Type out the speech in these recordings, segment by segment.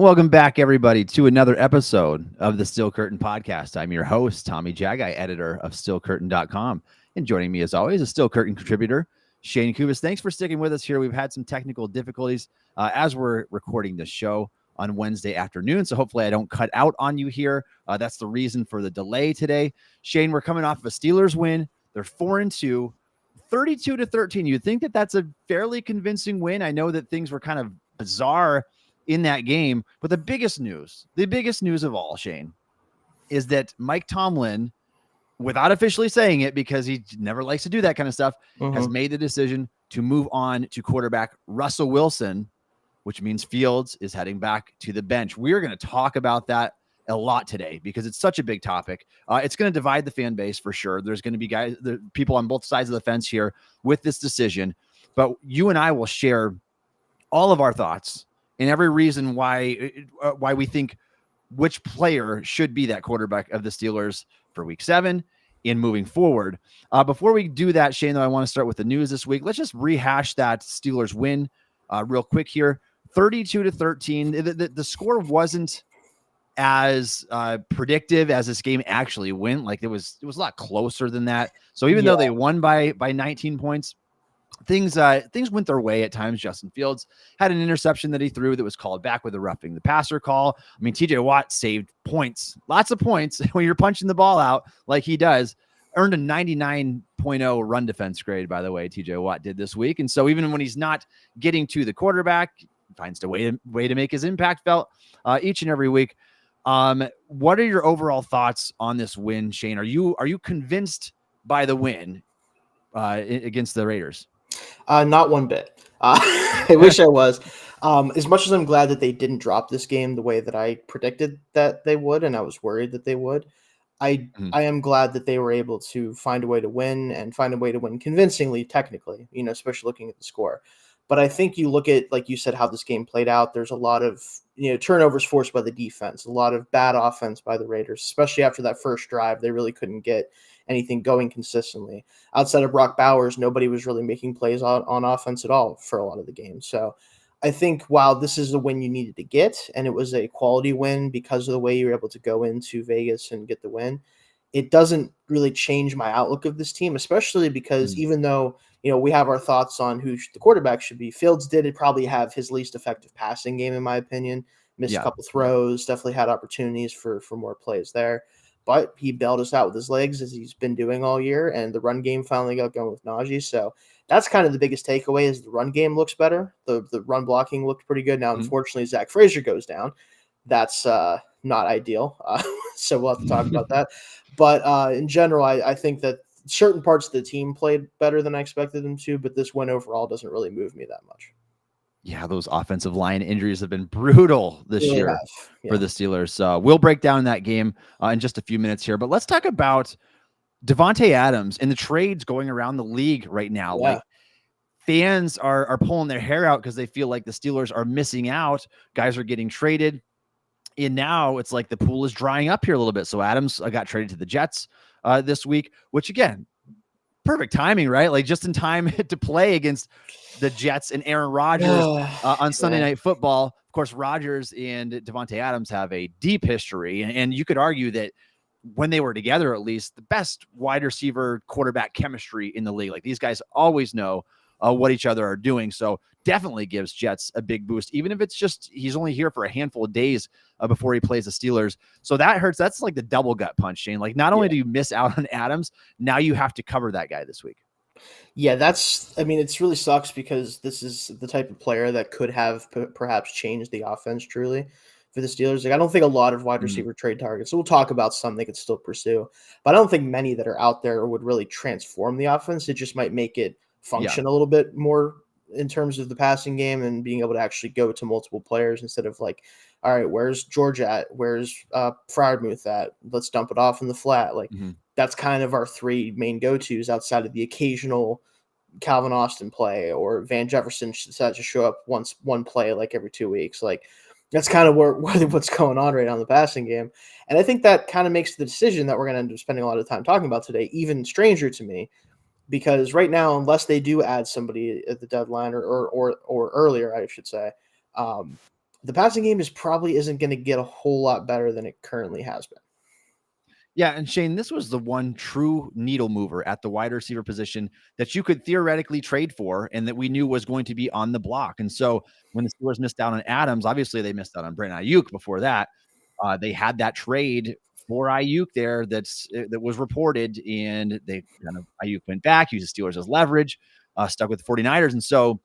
Welcome back, everybody, to another episode of the Steel Curtain Podcast. I'm your host, Tommy Jaggi, editor of SteelCurtain.com. And joining me, as always, a Steel Curtain contributor, Shayne Kubas. Thanks for sticking with us here. We've had some technical difficulties as we're recording this show on Wednesday afternoon, so hopefully I don't cut out on you here. That's the reason for the delay today. Shayne, we're coming off of a Steelers win. They're 4-2, 32-13. You'd think that that's a fairly convincing win. I know that things were kind of bizarre in that game, but the biggest news of all, Shayne, is that Mike Tomlin, without officially saying it, because he never likes to do that kind of stuff, has made the decision to move on to quarterback Russell Wilson, which means Fields is heading back to the bench. We are going to talk about that a lot today because it's such a big topic. It's going to divide the fan base for sure. There's going to be people on both sides of the fence here with this decision, but you and I will share all of our thoughts and every reason why we think which player should be that quarterback of the Steelers for Week 7 in moving forward. Before we do that, Shayne, though, I want to start with the news this week. Let's just rehash that Steelers win real quick here. 32-13. The score wasn't as predictive as this game actually went. Like it was a lot closer than that. So even though they won by 19 points, things went their way at times. Justin Fields had an interception that he threw that was called back with a roughing the passer call. I mean, TJ Watt saved points, lots of points when you're punching the ball out like he does. Earned a 99.0 run defense grade, by the way, TJ Watt did this week. And so even when he's not getting to the quarterback, he finds a way to make his impact felt each and every week. What are your overall thoughts on this win, Shayne? Are you convinced by the win against the Raiders? Not one bit. I wish I was. As much as I'm glad that they didn't drop this game the way that I predicted that they would, and I was worried that they would, I am glad that they were able to find a way to win and find a way to win convincingly, technically, especially looking at the score. But I think you look at, like you said, how this game played out. There's a lot of turnovers forced by the defense, a lot of bad offense by the Raiders, especially after that first drive. They really couldn't get anything going consistently. Outside of Brock Bowers, nobody was really making plays on offense at all for a lot of the game. So I think while this is the win you needed to get, and it was a quality win because of the way you were able to go into Vegas and get the win, it doesn't really change my outlook of this team, especially because even though we have our thoughts on who the quarterback should be, Fields did probably have his least effective passing game, in my opinion. Missed a couple throws, definitely had opportunities for more plays there. But he bailed us out with his legs, as he's been doing all year, and the run game finally got going with Najee. So that's kind of the biggest takeaway is the run game looks better. The run blocking looked pretty good. Now, unfortunately, Zach Frazier goes down. That's not ideal. So we'll have to talk about that. But in general, I think that certain parts of the team played better than I expected them to, but this win overall doesn't really move me that much. Yeah, those offensive line injuries have been brutal this year for the Steelers. So we'll break down that game in just a few minutes here. But let's talk about Davante Adams and the trades going around the league right now. Like fans are pulling their hair out because they feel like the Steelers are missing out. Guys are getting traded. And now it's like the pool is drying up here a little bit. So Adams got traded to the Jets this week, which again, perfect timing, right? Like just in time to play against the Jets and Aaron Rodgers on Sunday Night Football. Of course, Rodgers and Davante Adams have a deep history, and you could argue that when they were together, at least the best wide receiver quarterback chemistry in the league. Like these guys always know what each other are doing. So definitely gives Jets a big boost, even if it's just he's only here for a handful of days before he plays the Steelers. So that hurts. That's like the double gut punch, Shayne. Like not only do you miss out on Adams, now you have to cover that guy this week. Yeah, it's really sucks because this is the type of player that could have perhaps changed the offense truly for the Steelers. Like I don't think a lot of wide receiver trade targets. So we'll talk about some they could still pursue, but I don't think many that are out there would really transform the offense. It just might make it function a little bit more in terms of the passing game and being able to actually go to multiple players instead of like, all right, where's George at? Where's Freiermuth at? Let's dump it off in the flat. Like that's kind of our three main go-tos outside of the occasional Calvin Austin play or Van Jefferson decides to show up one play like every 2 weeks. Like that's kind of what's going on right now in the passing game. And I think that kind of makes the decision that we're going to end up spending a lot of time talking about today even stranger to me. Because right now, unless they do add somebody at the deadline or earlier, I should say, the passing game probably isn't going to get a whole lot better than it currently has been. Yeah, and Shayne, this was the one true needle mover at the wide receiver position that you could theoretically trade for and that we knew was going to be on the block. And so when the Steelers missed out on Adams, obviously they missed out on Brandon Ayuk before that. They had that trade for Ayuk there that was reported, and they kind of Ayuk went back, used the Steelers as leverage, stuck with the 49ers. And so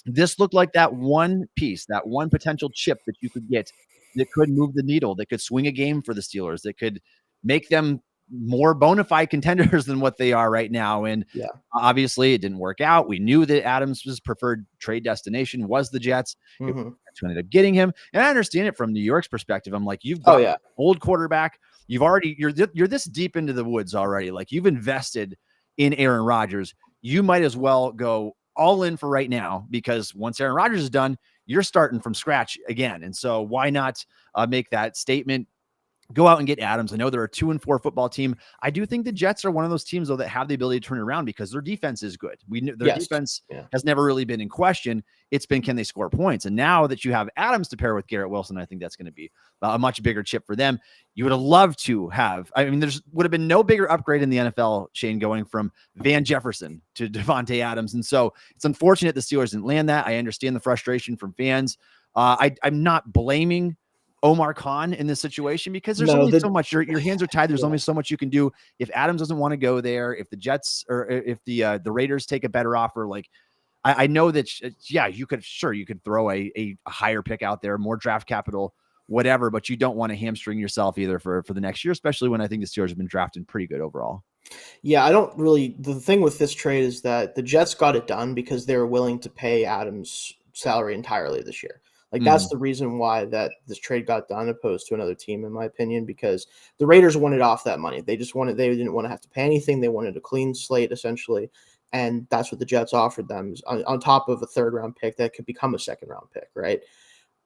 this looked like that one piece, that one potential chip that you could get that could move the needle, that could swing a game for the Steelers, that could make them more bona fide contenders than what they are right now. And obviously it didn't work out. We knew that Adams' preferred trade destination was the Jets. Mm-hmm. Who ended up getting him. And I understand it from New York's perspective. I'm like, you've got old quarterback. You've already, you're this deep into the woods already. Like, you've invested in Aaron Rodgers. You might as well go all in for right now, because once Aaron Rodgers is done, you're starting from scratch again. And so why not make that statement? Go out and get Adams. I know they're a 2-4 football team. I do think the Jets are one of those teams, though, that have the ability to turn it around because their defense is good. We know their defense has never really been in question. It's been, can they score points? And now that you have Adams to pair with Garrett Wilson, I think that's going to be a much bigger chip for them. You would have loved to have, I mean, there's would have been no bigger upgrade in the NFL, Shayne, going from Van Jefferson to Davante Adams. And so it's unfortunate the Steelers didn't land that. I understand the frustration from fans. I'm not blaming Omar Khan in this situation because there's only so much, your hands are tied. There's only so much you can do. If Adams doesn't want to go there, if the Jets or if the Raiders take a better offer, like I know that, you could throw a higher pick out there, more draft capital, whatever, but you don't want to hamstring yourself either for the next year, especially when I think the Steelers have been drafting pretty good overall. Yeah, I don't really, the thing with this trade is that the Jets got it done because they were willing to pay Adams' salary entirely this year. Like, that's the reason why that this trade got done opposed to another team, in my opinion, because the Raiders wanted off that money. They didn't want to have to pay anything. They wanted a clean slate, essentially. And that's what the Jets offered them, on top of a third-round pick that could become a second-round pick, right?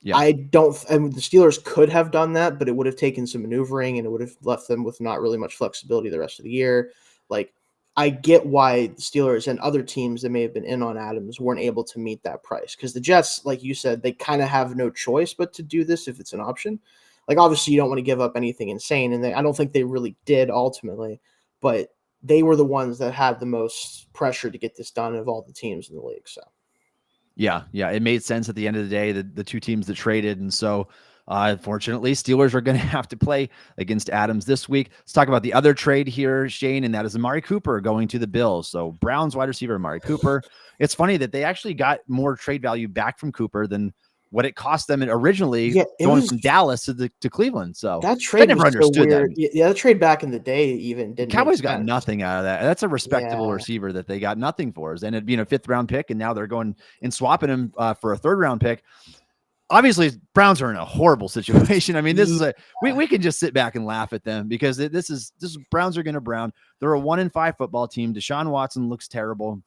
Yeah. I mean, the Steelers could have done that, but it would have taken some maneuvering and it would have left them with not really much flexibility the rest of the year. Like, I get why the Steelers and other teams that may have been in on Adams weren't able to meet that price, because the Jets, like you said, they kind of have no choice but to do this if it's an option. Like, obviously, you don't want to give up anything insane, and I don't think they really did ultimately, but they were the ones that had the most pressure to get this done of all the teams in the league. So, yeah, it made sense at the end of the day, the two teams that traded, and so. Unfortunately, Steelers are going to have to play against Adams this week. Let's talk about the other trade here, Shayne, and that is Amari Cooper going to the Bills. So Browns wide receiver Amari Cooper. It's funny that they actually got more trade value back from Cooper than what it cost them originally going from Dallas to Cleveland. So that trade never understood so weird. That. Yeah, the trade back in the day even didn't. Cowboys got nothing out of that. That's a respectable receiver that they got nothing for. And it'd been a 5th-round pick, and now they're going and swapping him for a 3rd-round pick. Obviously, Browns are in a horrible situation. I mean, this is we can just sit back and laugh at them because this is Browns are going to Brown. They're a 1-5 football team. Deshaun Watson looks terrible.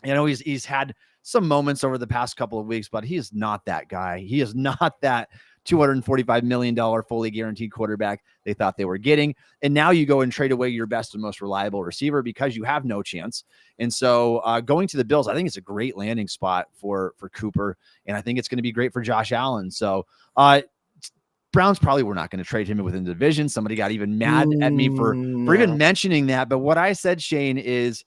You know, he's had some moments over the past couple of weeks, but he is not that guy. He is not that $245 million fully guaranteed quarterback they thought they were getting. And now you go and trade away your best and most reliable receiver because you have no chance. And so going to the Bills, I think it's a great landing spot for Cooper. And I think it's going to be great for Josh Allen. So Browns probably were not going to trade him within the division. Somebody got even mad at me for even mentioning that. But what I said, Shayne, is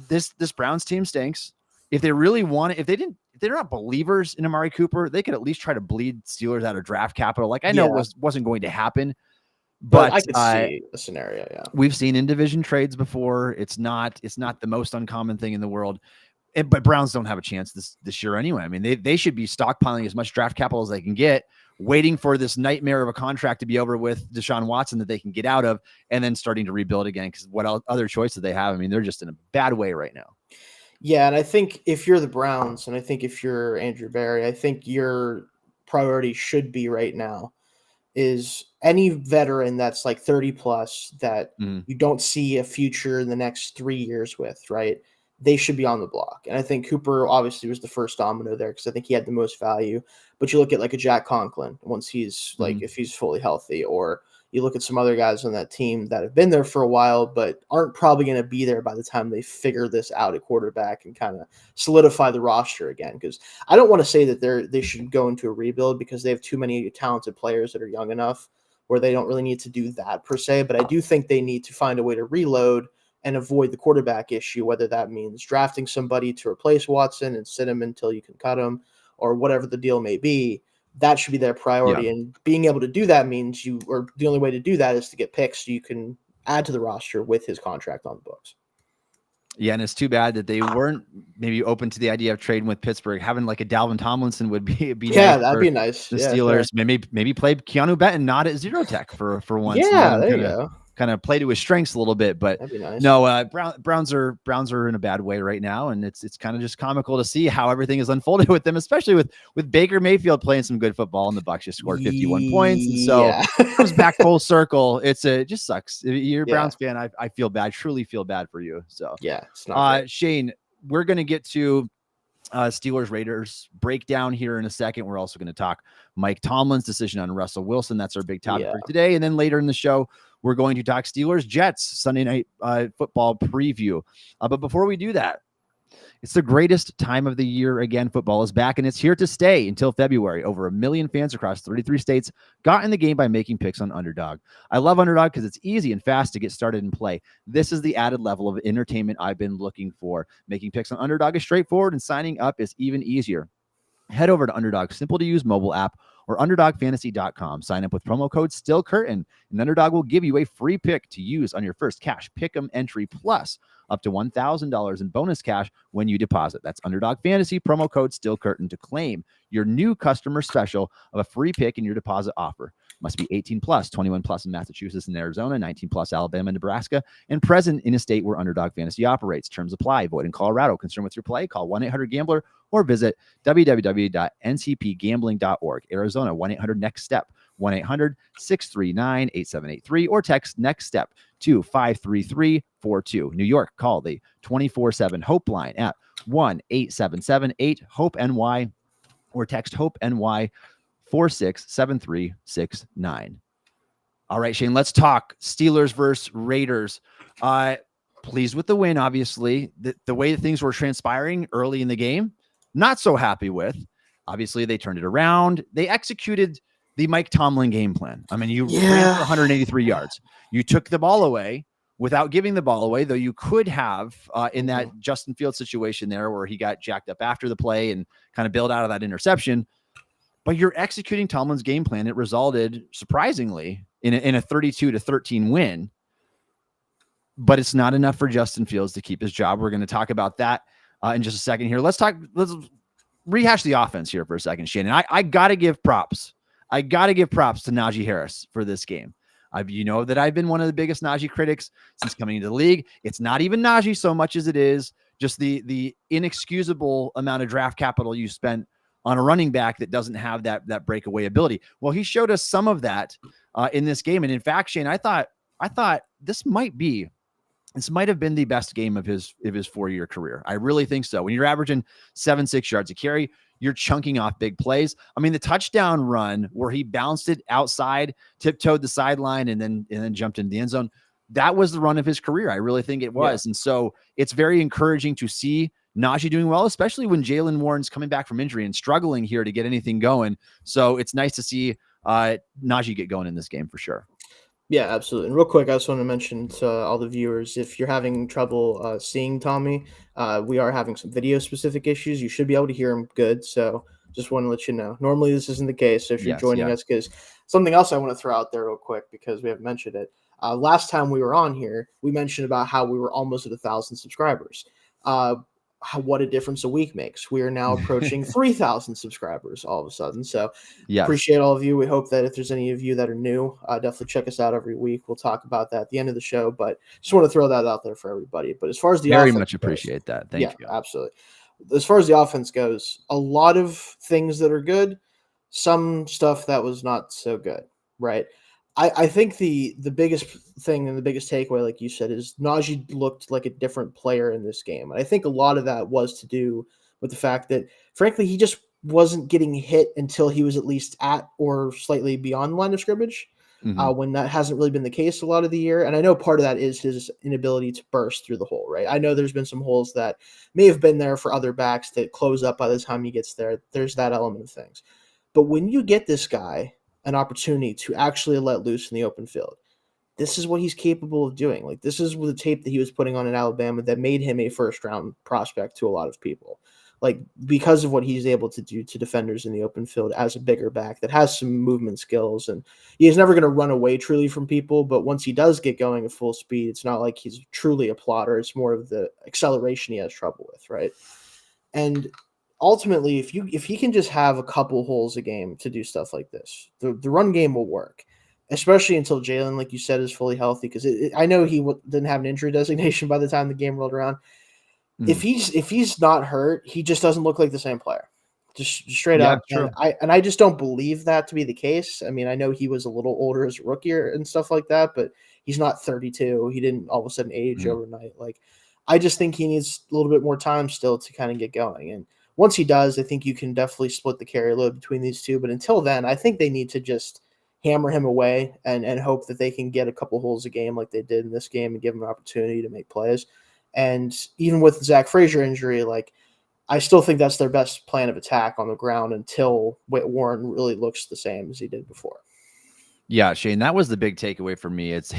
this Browns team stinks. If they really want it, if they're not believers in Amari Cooper, they could at least try to bleed Steelers out of draft capital. Like, I know it wasn't going to happen, but I could see a scenario. Yeah, we've seen in division trades before. It's not the most uncommon thing in the world. But Browns don't have a chance this year anyway. I mean, they should be stockpiling as much draft capital as they can get, waiting for this nightmare of a contract to be over with Deshaun Watson that they can get out of, and then starting to rebuild again. Because what other choice do they have? I mean, they're just in a bad way right now. Yeah, and I think if you're the Browns, and I think if you're Andrew Berry, I think your priority should be right now is any veteran that's like 30 plus that you don't see a future in the next 3 years with, right? they should be on the block. And I think Cooper obviously was the first domino there because I think he had the most value. But you look at like a Jack Conklin once he's like, if he's fully healthy, or you look at some other guys on that team that have been there for a while, but aren't probably going to be there by the time they figure this out at quarterback and kind of solidify the roster again. Because I don't want to say that they should go into a rebuild because they have too many talented players that are young enough where they don't really need to do that per se. But I do think they need to find a way to reload and avoid the quarterback issue, whether that means drafting somebody to replace Watson and sit him until you can cut him, or whatever the deal may be. That should be their priority. Yeah. And being able to do that means the only way to do that is to get picks so you can add to the roster with his contract on the books. Yeah, and it's too bad that they weren't maybe open to the idea of trading with Pittsburgh. Having like a Dalvin Tomlinson would be nice. That'd be nice. The Steelers maybe play Keanu Benton not at zero tech for once. Yeah, there you go. Kind of play to his strengths a little bit, but that'd be nice. No, Browns are in a bad way right now, and it's kind of just comical to see how everything is unfolded with them, especially with Baker Mayfield playing some good football, and the Bucs just scored 51 points, and so it comes back full circle. It just sucks. If you're a Browns fan, I feel bad, truly feel bad for you. So it's not Shayne, we're gonna get to Steelers Raiders breakdown here in a second. We're also going to talk Mike Tomlin's decision on Russell Wilson. That's our big topic for today. And then later in the show, we're going to talk Steelers Jets Sunday night football preview. But before we do that, it's the greatest time of the year. Again, football is back, and it's here to stay until February. Over 1 million fans across 33 states got in the game by making picks on Underdog. I love Underdog because it's easy and fast to get started and play. This is the added level of entertainment I've been looking for. Making picks on Underdog is straightforward, and signing up is even easier. Head over to Underdog's simple-to-use mobile app or underdogfantasy.com. Sign up with promo code STILLCURTAIN, and Underdog will give you a free pick to use on your first cash pick'em entry, plus up to $1,000 in bonus cash when you deposit. That's Underdog Fantasy, promo code STILLCURTAIN to claim your new customer special of a free pick in your deposit offer. Must be 18 plus, 21 plus in Massachusetts and Arizona, 19 plus Alabama and Nebraska, and present in a state where Underdog Fantasy operates. Terms apply. Void in Colorado. Concerned with your play? Call 1-800-GAMBLER or visit www.ncpgambling.org. Arizona, 1-800-NEXT-STEP, 1-800-639-8783, or text NEXT STEP to 53342. New York, call the 24/7 Hope line at 1-877-8-HOPE-NY or text HOPE-NY 467369. All right, Shayne, let's talk Steelers versus Raiders. Pleased with the win, obviously. The way that things were transpiring early in the game, not so happy with. Obviously, they turned it around. They executed the Mike Tomlin game plan. I mean, you ran for 183 yards. You took the ball away without giving the ball away, though you could have in that Justin Fields situation there where he got jacked up after the play and kind of bailed out of that interception. But you're executing Tomlin's game plan. It resulted, surprisingly, in a 32-13 win. But it's not enough for Justin Fields to keep his job. We're going to talk about that in just a second here. Let's rehash the offense here for a second, Shayne. And I got to give props. I got to give props to Najee Harris for this game. You know that I've been one of the biggest Najee critics since coming into the league. It's not even Najee so much as it is just the inexcusable amount of draft capital you spent on a running back that doesn't have that breakaway ability. Well, he showed us some of that in this game. And in fact, Shayne, I thought this might have been the best game of his 4-year career. I really think so. When you're averaging 7-6 yards a carry, you're chunking off big plays. I mean, the touchdown run where he bounced it outside, tiptoed the sideline, and then jumped into the end zone, that was the run of his career. I really think it was. Yeah. And so it's very encouraging to see Najee doing well, especially when Jaylen Warren's coming back from injury and struggling here to get anything going. So it's nice to see Najee get going in this game for sure. Yeah, absolutely. And real quick, I just want to mention to all the viewers, if you're having trouble seeing Tommy, we are having some video-specific issues. You should be able to hear him good, so just want to let you know. Normally, this isn't the case, so if you're joining us, because something else I want to throw out there real quick, because we haven't mentioned it. Last time we were on here, we mentioned about how we were almost at 1,000 subscribers. What a difference a week makes. We are now approaching 3,000 subscribers all of a sudden. So appreciate all of you. We hope that if there's any of you that are new, definitely check us out every week. We'll talk about that at the end of the show, but just want to throw that out there for everybody. But as far as the very offense much appreciate goes, that. Thank you. Absolutely. As far as the offense goes, a lot of things that are good, some stuff that was not so good, right? I think the biggest thing and the biggest takeaway, like you said, is Najee looked like a different player in this game. And I think a lot of that was to do with the fact that, frankly, he just wasn't getting hit until he was at least at or slightly beyond the line of scrimmage, when that hasn't really been the case a lot of the year. And I know part of that is his inability to burst through the hole, right? I know there's been some holes that may have been there for other backs that close up by the time he gets there. There's that element of things. But when you get this guy an opportunity to actually let loose in the open field, this is what he's capable of doing. Like, this is the tape that he was putting on in Alabama that made him a first round prospect to a lot of people. Like, because of what he's able to do to defenders in the open field as a bigger back that has some movement skills, and he's never going to run away truly from people. But once he does get going at full speed, it's not like he's truly a plotter. It's more of the acceleration he has trouble with, right? And ultimately, if he can just have a couple holes a game to do stuff like this, the run game will work, especially until Jalen, like you said, is fully healthy. Because I know he didn't have an injury designation by the time the game rolled around. If he's not hurt, he just doesn't look like the same player, just straight up. True. And I just don't believe that to be the case. I mean, I know he was a little older as a rookie and stuff like that, but he's not 32. He didn't all of a sudden age overnight. Like, I just think he needs a little bit more time still to kind of get going. And once he does, I think you can definitely split the carry load between these two. But until then, I think they need to just hammer him away and hope that they can get a couple holes a game like they did in this game and give him an opportunity to make plays. And even with Zach Frazier injury, like, I still think that's their best plan of attack on the ground until Warren really looks the same as he did before. Yeah, Shayne, that was the big takeaway for me. It's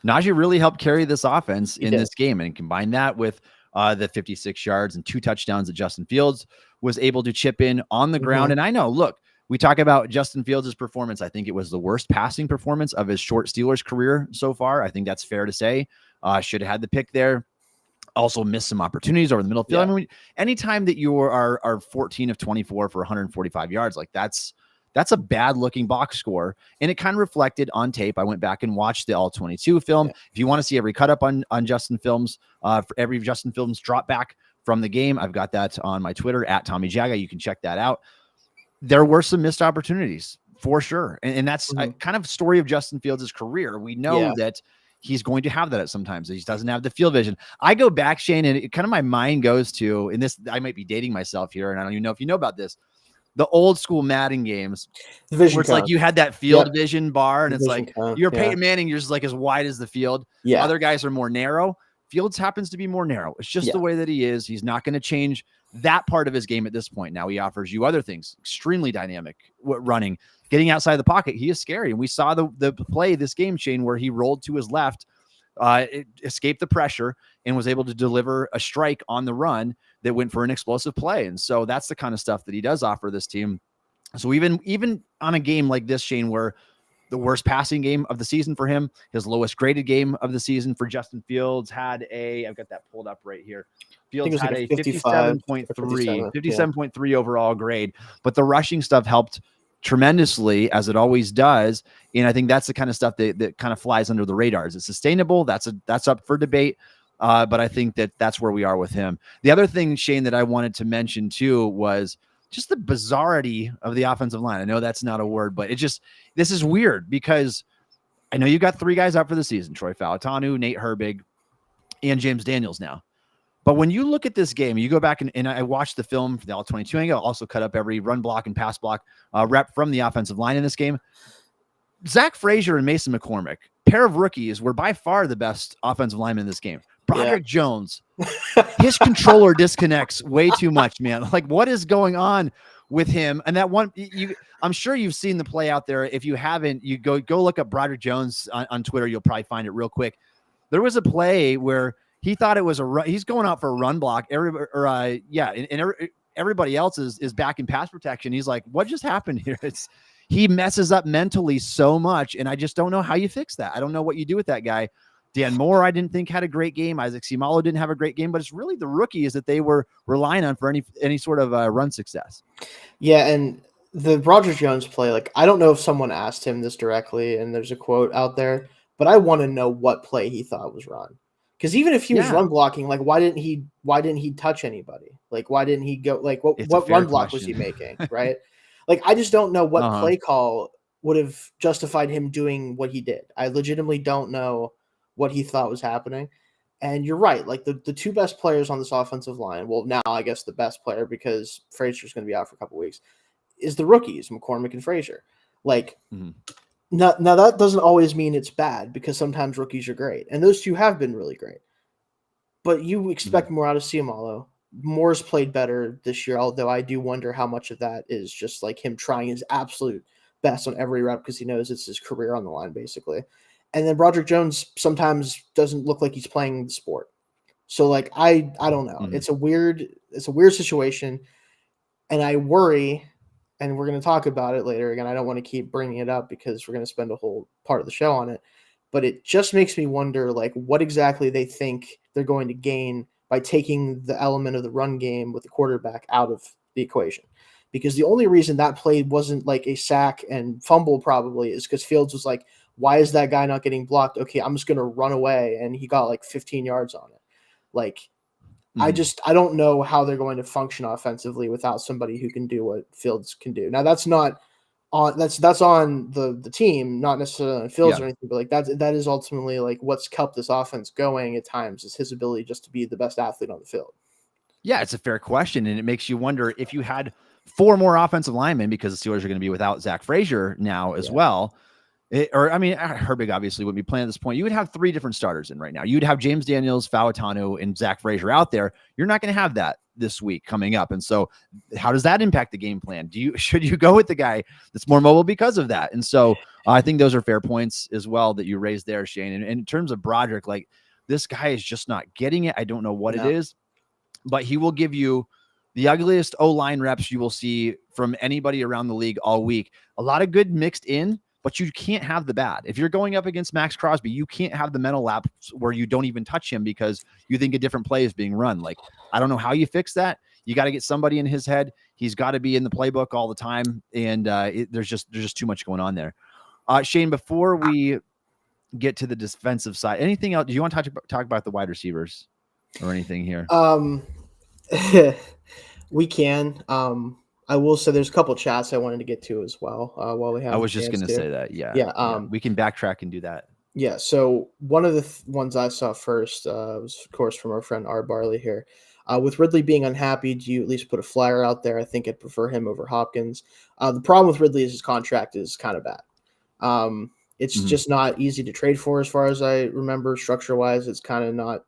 Najee really helped carry this offense in this game, and combine that with the 56 yards and 2 touchdowns that Justin Fields was able to chip in on the ground. And I know, look, we talk about Justin Fields' performance. I think it was the worst passing performance of his short Steelers career so far. I think that's fair to say. Should have had the pick there. Also missed some opportunities over the middle field. I mean, anytime that you are 14 of 24 for 145 yards, like that's a bad looking box score. And it kind of reflected on tape. I went back and watched the all 22 film. If you want to see every cut up on Justin Fields, for every Justin Fields drop back from the game, I've got that on my Twitter at Tommy Jaggi. You can check that out. There were some missed opportunities for sure. And that's kind of story of Justin Fields' career. We know that he's going to have that at sometimes. He doesn't have the field vision. I go back, Shayne, and it kind of my mind goes to, and this, I might be dating myself here, and I don't even know if you know about this, the old school Madden games, where it's like you had that field vision bar, and it's like you're Peyton Manning, you're just like as wide as the field. Other guys are more narrow. Fields happens to be more narrow. It's just the way that he is. He's not going to change that part of his game at this point. Now he offers you other things, extremely dynamic running, getting outside the pocket. He is scary. And we saw the play this game, Shayne, where he rolled to his left, escaped the pressure, and was able to deliver a strike on the run that went for an explosive play. And so that's the kind of stuff that he does offer this team. So even on a game like this, Shayne, where the worst passing game of the season for him, his lowest graded game of the season for Justin Fields had I've got that pulled up right here. Fields had a 57.3 overall grade, but the rushing stuff helped tremendously, as it always does. And I think that's the kind of stuff that kind of flies under the radar. Is it sustainable? That's up for debate. But I think that's where we are with him. The other thing, Shayne, that I wanted to mention too was just the bizarrity of the offensive line. I know that's not a word, but this is weird because I know you've got 3 guys out for the season: Troy Falatanu, Nate Herbig, and James Daniels now. But when you look at this game, you go back and I watched the film for the All-22, and I also cut up every run block and pass block rep from the offensive line in this game. Zach Frazier and Mason McCormick, pair of rookies, were by far the best offensive linemen in this game. Broderick Jones, his controller disconnects way too much, man. Like, what is going on with him? And that one, I'm sure you've seen the play out there. If you haven't, you go look up Broderick Jones on Twitter. You'll probably find it real quick. There was a play where he thought it was he's going out for a run block. Everybody else is back in pass protection. He's like, what just happened here? He messes up mentally so much, and I just don't know how you fix that. I don't know what you do with that guy. Dan Moore, I didn't think had a great game. Isaac Seumalo didn't have a great game, but it's really the rookies that they were relying on for any sort of run success. Yeah, and the Broderick Jones play, like, I don't know if someone asked him this directly, and there's a quote out there, but I want to know what play he thought was run. Because even if he was run blocking, like, why didn't he touch anybody? Like, why didn't he go? Like, what run block was he making? Right? Like, I just don't know what play call would have justified him doing what he did. I legitimately don't know what he thought was happening. And you're right. Like the two best players on this offensive line, well, now I guess the best player, because Frazier's going to be out for a couple weeks, is the rookies, McCormick and Frazier. Like, now that doesn't always mean it's bad, because sometimes rookies are great. And those two have been really great. But you expect more out of Ciamalo. Moore's played better this year, although I do wonder how much of that is just like him trying his absolute best on every rep because he knows it's his career on the line, basically. And then Broderick Jones sometimes doesn't look like he's playing the sport. So like I don't know. It's a weird situation, and I worry, and we're going to talk about it later. Again, I don't want to keep bringing it up because we're going to spend a whole part of the show on it. But it just makes me wonder, like, what exactly they think they're going to gain by taking the element of the run game with the quarterback out of the equation. Because the only reason that play wasn't like a sack and fumble probably is because Fields was like, why is that guy not getting blocked? Okay, I'm just going to run away. And he got like 15 yards on it. Like, I don't know how they're going to function offensively without somebody who can do what Fields can do. Now, that's not on that's on the team, not necessarily on Fields or anything, but like that is ultimately like what's kept this offense going at times, is his ability just to be the best athlete on the field. Yeah, it's a fair question, and it makes you wonder if you had 4 more offensive linemen, because the Steelers are going to be without Zach Frazier now as well. Herbig obviously wouldn't be playing at this point. You would have 3 different starters in right now. You'd have James Daniels, Fauatano, and Zach Frazier out there. You're not going to have that this week coming up. And so how does that impact the game plan? Should you go with the guy that's more mobile because of that? And so I think those are fair points as well that you raised there, Shayne. And in terms of Broderick, like, this guy is just not getting it. I don't know what it is, but he will give you the ugliest O-line reps you will see from anybody around the league all week. A lot of good mixed in, but you can't have the bad. If you're going up against Max Crosby, you can't have the mental lapse where you don't even touch him because you think a different play is being run. Like, I don't know how you fix that. You got to get somebody in his head. He's got to be in the playbook all the time. And there's just too much going on there. Shayne, before we get to the defensive side, anything else? Do you want to talk about the wide receivers or anything here? We can. I will say there's a couple chats I wanted to get to as well. While we have, I was just going to say that. Yeah. We can backtrack and do that. Yeah. So one of the ones I saw first was, of course, from our friend R. Barley here. With Ridley being unhappy, do you at least put a flyer out there? I think I'd prefer him over Hopkins. The problem with Ridley is his contract is kind of bad. It's just not easy to trade for, as far as I remember. Structure-wise, it's kind of not,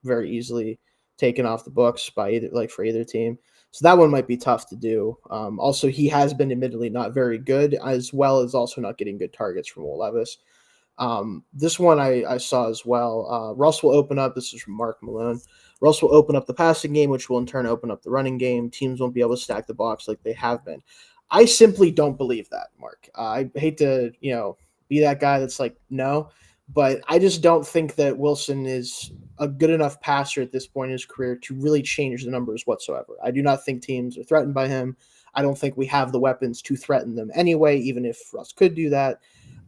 very easily taken off the books by for either team. So that one might be tough to do. Also, he has been admittedly not very good, as well as also not getting good targets from Will Levis. This one I saw as well. Russ will open up. This is from Mark Malone. Russ will open up the passing game, which will in turn open up the running game. Teams won't be able to stack the box like they have been. I simply don't believe that, Mark. I hate to, be that guy that's like, no, but I just don't think that Wilson is a good enough passer at this point in his career to really change the numbers whatsoever. I do not think teams are threatened by him. I don't think we have the weapons to threaten them anyway, even if Russ could do that.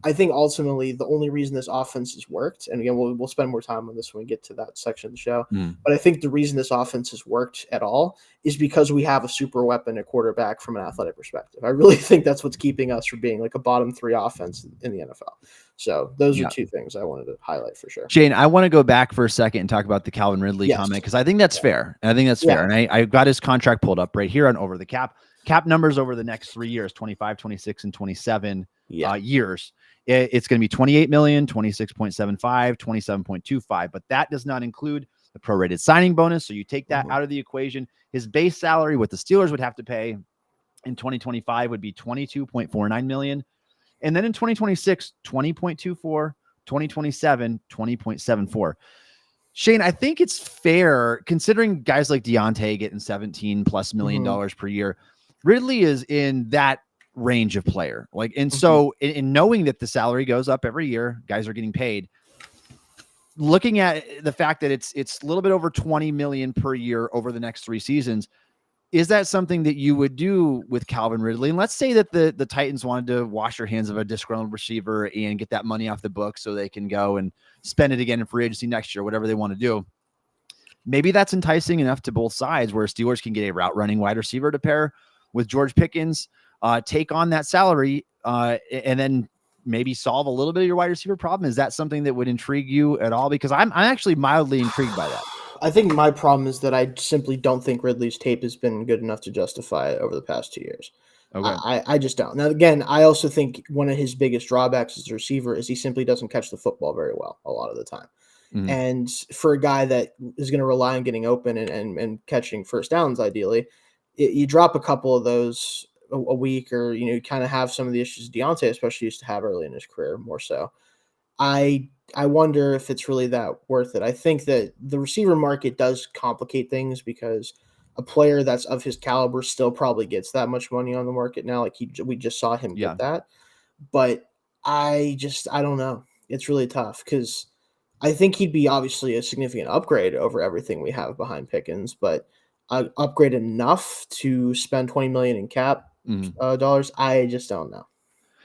I think ultimately the only reason this offense has worked, and again, we'll spend more time on this when we get to that section of the show, but I think the reason this offense has worked at all is because we have a super weapon at quarterback from an athletic perspective. I really think that's what's keeping us from being like a bottom 3 offense in the NFL. So those are 2 things I wanted to highlight for sure. Shayne, I want to go back for a second and talk about the Calvin Ridley comment, because I think that's fair. And I think that's fair. And I've got his contract pulled up right here on Over the Cap. Cap numbers over the next 3 years, 25, 26, and 27 years. It's going to be 28 million, 26.75, 27.25, but that does not include the prorated signing bonus. So you take that out of the equation. His base salary, what the Steelers would have to pay in 2025 would be 22.49 million. And then in 2026, 20.24, 2027, 20.74. Shayne, I think it's fair considering guys like Deontay getting $17+ million per year. Ridley is in that range of player. So in knowing that the salary goes up every year, guys are getting paid, looking at the fact that it's a little bit over 20 million per year over the next 3 seasons, is that something that you would do with Calvin Ridley? And let's say that the Titans wanted to wash their hands of a disgruntled receiver and get that money off the book so they can go and spend it again in free agency next year, whatever they want to do. Maybe that's enticing enough to both sides where Steelers can get a route running wide receiver to pair with George Pickens, take on that salary, and then maybe solve a little bit of your wide receiver problem? Is that something that would intrigue you at all? Because I'm actually mildly intrigued by that. I think my problem is that I simply don't think Ridley's tape has been good enough to justify it over the past 2 years. Okay. I just don't. Now, again, I also think one of his biggest drawbacks as a receiver is he simply doesn't catch the football very well a lot of the time. Mhm. And for a guy that is going to rely on getting open and catching first downs, ideally, you drop a couple of those a week, or you kind of have some of the issues Deontay especially used to have early in his career more so. I wonder if it's really that worth it. I think that the receiver market does complicate things because a player that's of his caliber still probably gets that much money on the market now. Like we just saw him Yeah. get that, but I don't know. It's really tough because I think he'd be obviously a significant upgrade over everything we have behind Pickens, but upgrade enough to spend $20 million in cap dollars. I just don't know.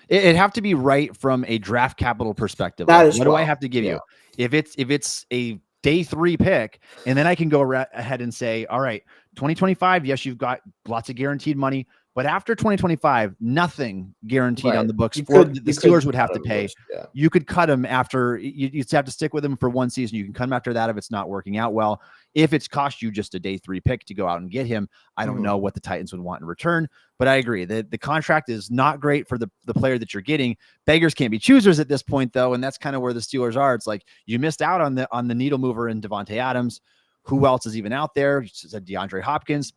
It'd have to be right from a draft capital perspective. That Like, as what do I well. have to give Yeah. you? If it's a day 3 pick, and then I can go ahead and say, all right, 2025, yes, you've got lots of guaranteed money, but after 2025, nothing guaranteed on Right. the books You for could- the you Steelers could would have cut to him pay. loose, yeah. You could cut him after you have to stick with him for 1 season. You can cut him after that if it's not working out well. If it's cost you just a day 3 pick to go out and get him, I don't know what the Titans would want in return. But I agree that the contract is not great for the player that you're getting. Beggars can't be choosers at this point, though, and that's kind of where the Steelers are. It's like you missed out on the needle mover in Davante Adams. Who else is even out there? You said DeAndre Hopkins.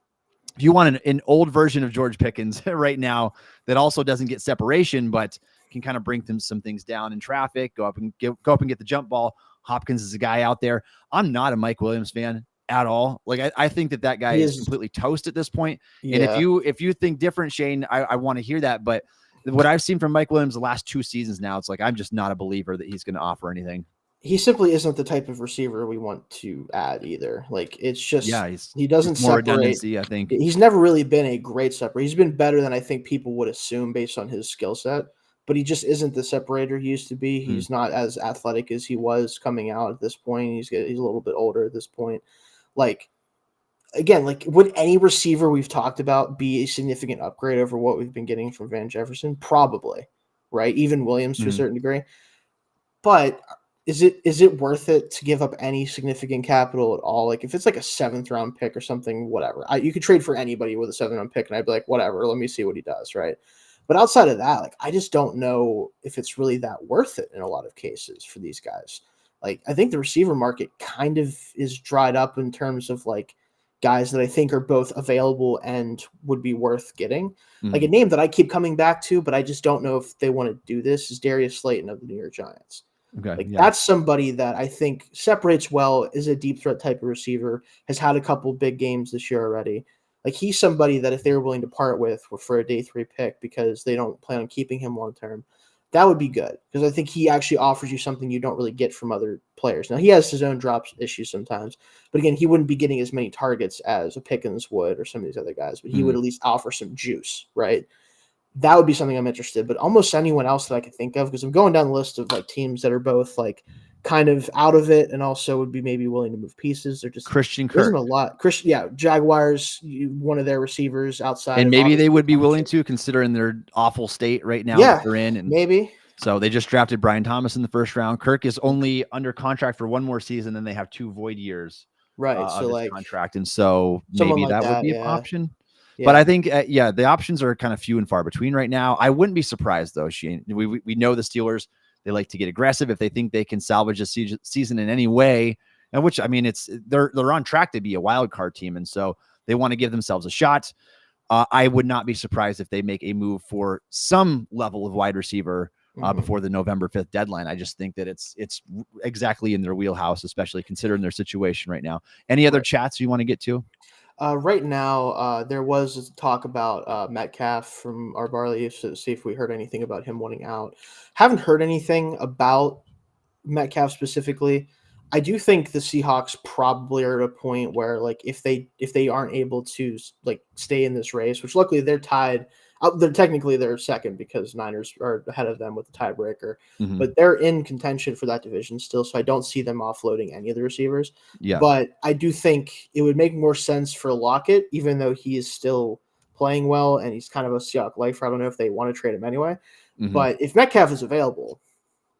If you want an old version of George Pickens right now that also doesn't get separation, but can kind of bring some things down in traffic, go up and get the jump ball. Hopkins is a guy out there. I'm not a Mike Williams fan at all. Like I think that guy is completely toast at this point. Yeah. And if you think different, Shayne, I want to hear that. But what I've seen from Mike Williams the last 2 seasons now, it's like I'm just not a believer that he's going to offer anything. He simply isn't the type of receiver we want to add either. Like it's just he doesn't more separate. redundancy, I think. He's never really been a great separator. He's been better than I think people would assume based on his skill set, but he just isn't the separator he used to be. He's not as athletic as he was coming out at this point. He's a little bit older at this point. Like again, like would any receiver we've talked about be a significant upgrade over what we've been getting from Van Jefferson? Probably, right? Even Williams to a certain degree. But is it worth it to give up any significant capital at all? Like if it's like a 7th round pick or something, whatever. You could trade for anybody with a 7th round pick, and I'd be like, whatever, let me see what he does, right? But outside of that, like I just don't know if it's really that worth it in a lot of cases for these guys. Like I think the receiver market kind of is dried up in terms of like guys that I think are both available and would be worth getting. Like a name that I keep coming back to, but I just don't know if they want to do this is Darius Slayton of the New York Giants. Okay, that's somebody that I think separates well, is a deep threat type of receiver, has had a couple big games this year already. Like he's somebody that if they were willing to part with for a day 3 pick because they don't plan on keeping him long term, that would be good because I think he actually offers you something you don't really get from other players. Now he has his own drop issues sometimes, but again, he wouldn't be getting as many targets as a Pickens would or some of these other guys, but he would at least offer some juice, right? That would be something I'm interested, but almost anyone else that I could think of, because I'm going down the list of like teams that are both like kind of out of it and also would be maybe willing to move pieces. They're just Christian Kirk. Isn't a lot. Jaguars, one of their receivers outside. And maybe they would be willing to, considering their awful state right now that they're in. And maybe. So they just drafted Brian Thomas in the 1st round. Kirk is only under contract for 1 more season, then they have 2 void years of his like contract. And so maybe like that would be an option. Yeah. But I think, the options are kind of few and far between right now. I wouldn't be surprised, though, Shayne. We know the Steelers, they like to get aggressive if they think they can salvage a season in any way, and which, I mean, they're on track to be a wild card team, and so they want to give themselves a shot. I would not be surprised if they make a move for some level of wide receiver before the November 5th deadline. I just think that it's exactly in their wheelhouse, especially considering their situation right now. Any other chats you want to get to? Right now, there was talk about Metcalf from our Barley, to see if we heard anything about him wanting out. Haven't heard anything about Metcalf specifically. I do think the Seahawks probably are at a point where, like, if they aren't able to like stay in this race, which luckily they're tied. They're second because Niners are ahead of them with the tiebreaker, but they're in contention for that division still. So I don't see them offloading any of the receivers. Yeah, but I do think it would make more sense for Lockett, even though he is still playing well and he's kind of a Seahawks lifer. I don't know if they want to trade him anyway, But if Metcalf is available,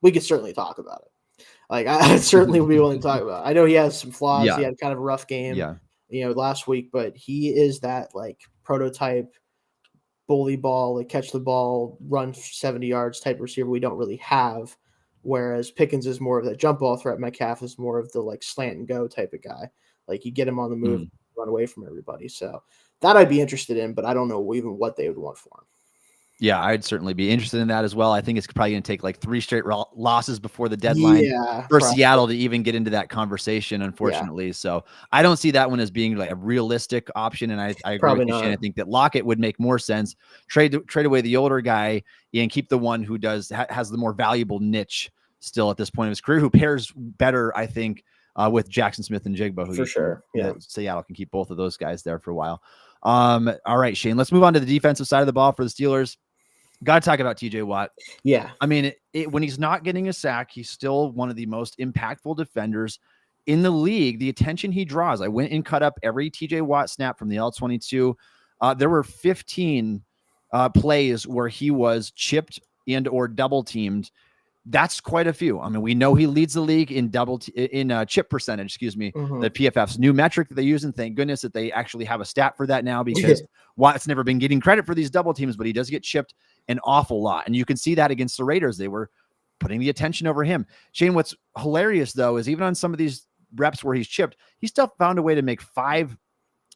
we could certainly talk about it. Like I certainly would be willing to talk about it. I know he has some flaws. Yeah. He had kind of a rough game, Yeah. last week, but he is that like prototype bully ball, like catch the ball, run 70 yards type receiver we don't really have. Whereas Pickens is more of that jump ball threat. Metcalf is more of the like slant and go type of guy. Like you get him on the move, run away from everybody. So that I'd be interested in, but I don't know even what they would want for him. Yeah, I'd certainly be interested in that as well. I think it's probably going to take like 3 straight losses before the deadline for probably. Seattle to even get into that conversation, unfortunately. Yeah. So I don't see that one as being like a realistic option. And I agree with you, Shane. I think that Lockett would make more sense. Trade away the older guy and keep the one who has the more valuable niche still at this point of his career, who pairs better, I think, with Jackson Smith and Jigba, who for sure. Yeah. Seattle can keep both of those guys there for a while. All right, Shane, let's move on to the defensive side of the ball for the Steelers. Got to talk about TJ Watt. Yeah. I mean, when he's not getting a sack, he's still one of the most impactful defenders in the league. The attention he draws. I went and cut up every TJ Watt snap from the L22. There were 15 plays where he was chipped and or double teamed. That's quite a few. I mean, we know he leads the league in chip percentage, the PFF's new metric that they use. And thank goodness that they actually have a stat for that now, because Watt's never been getting credit for these double teams, but he does get chipped an awful lot. And you can see that against the Raiders. They were putting the attention over him. Shane, what's hilarious though, is even on some of these reps where he's chipped, he still found a way to make 5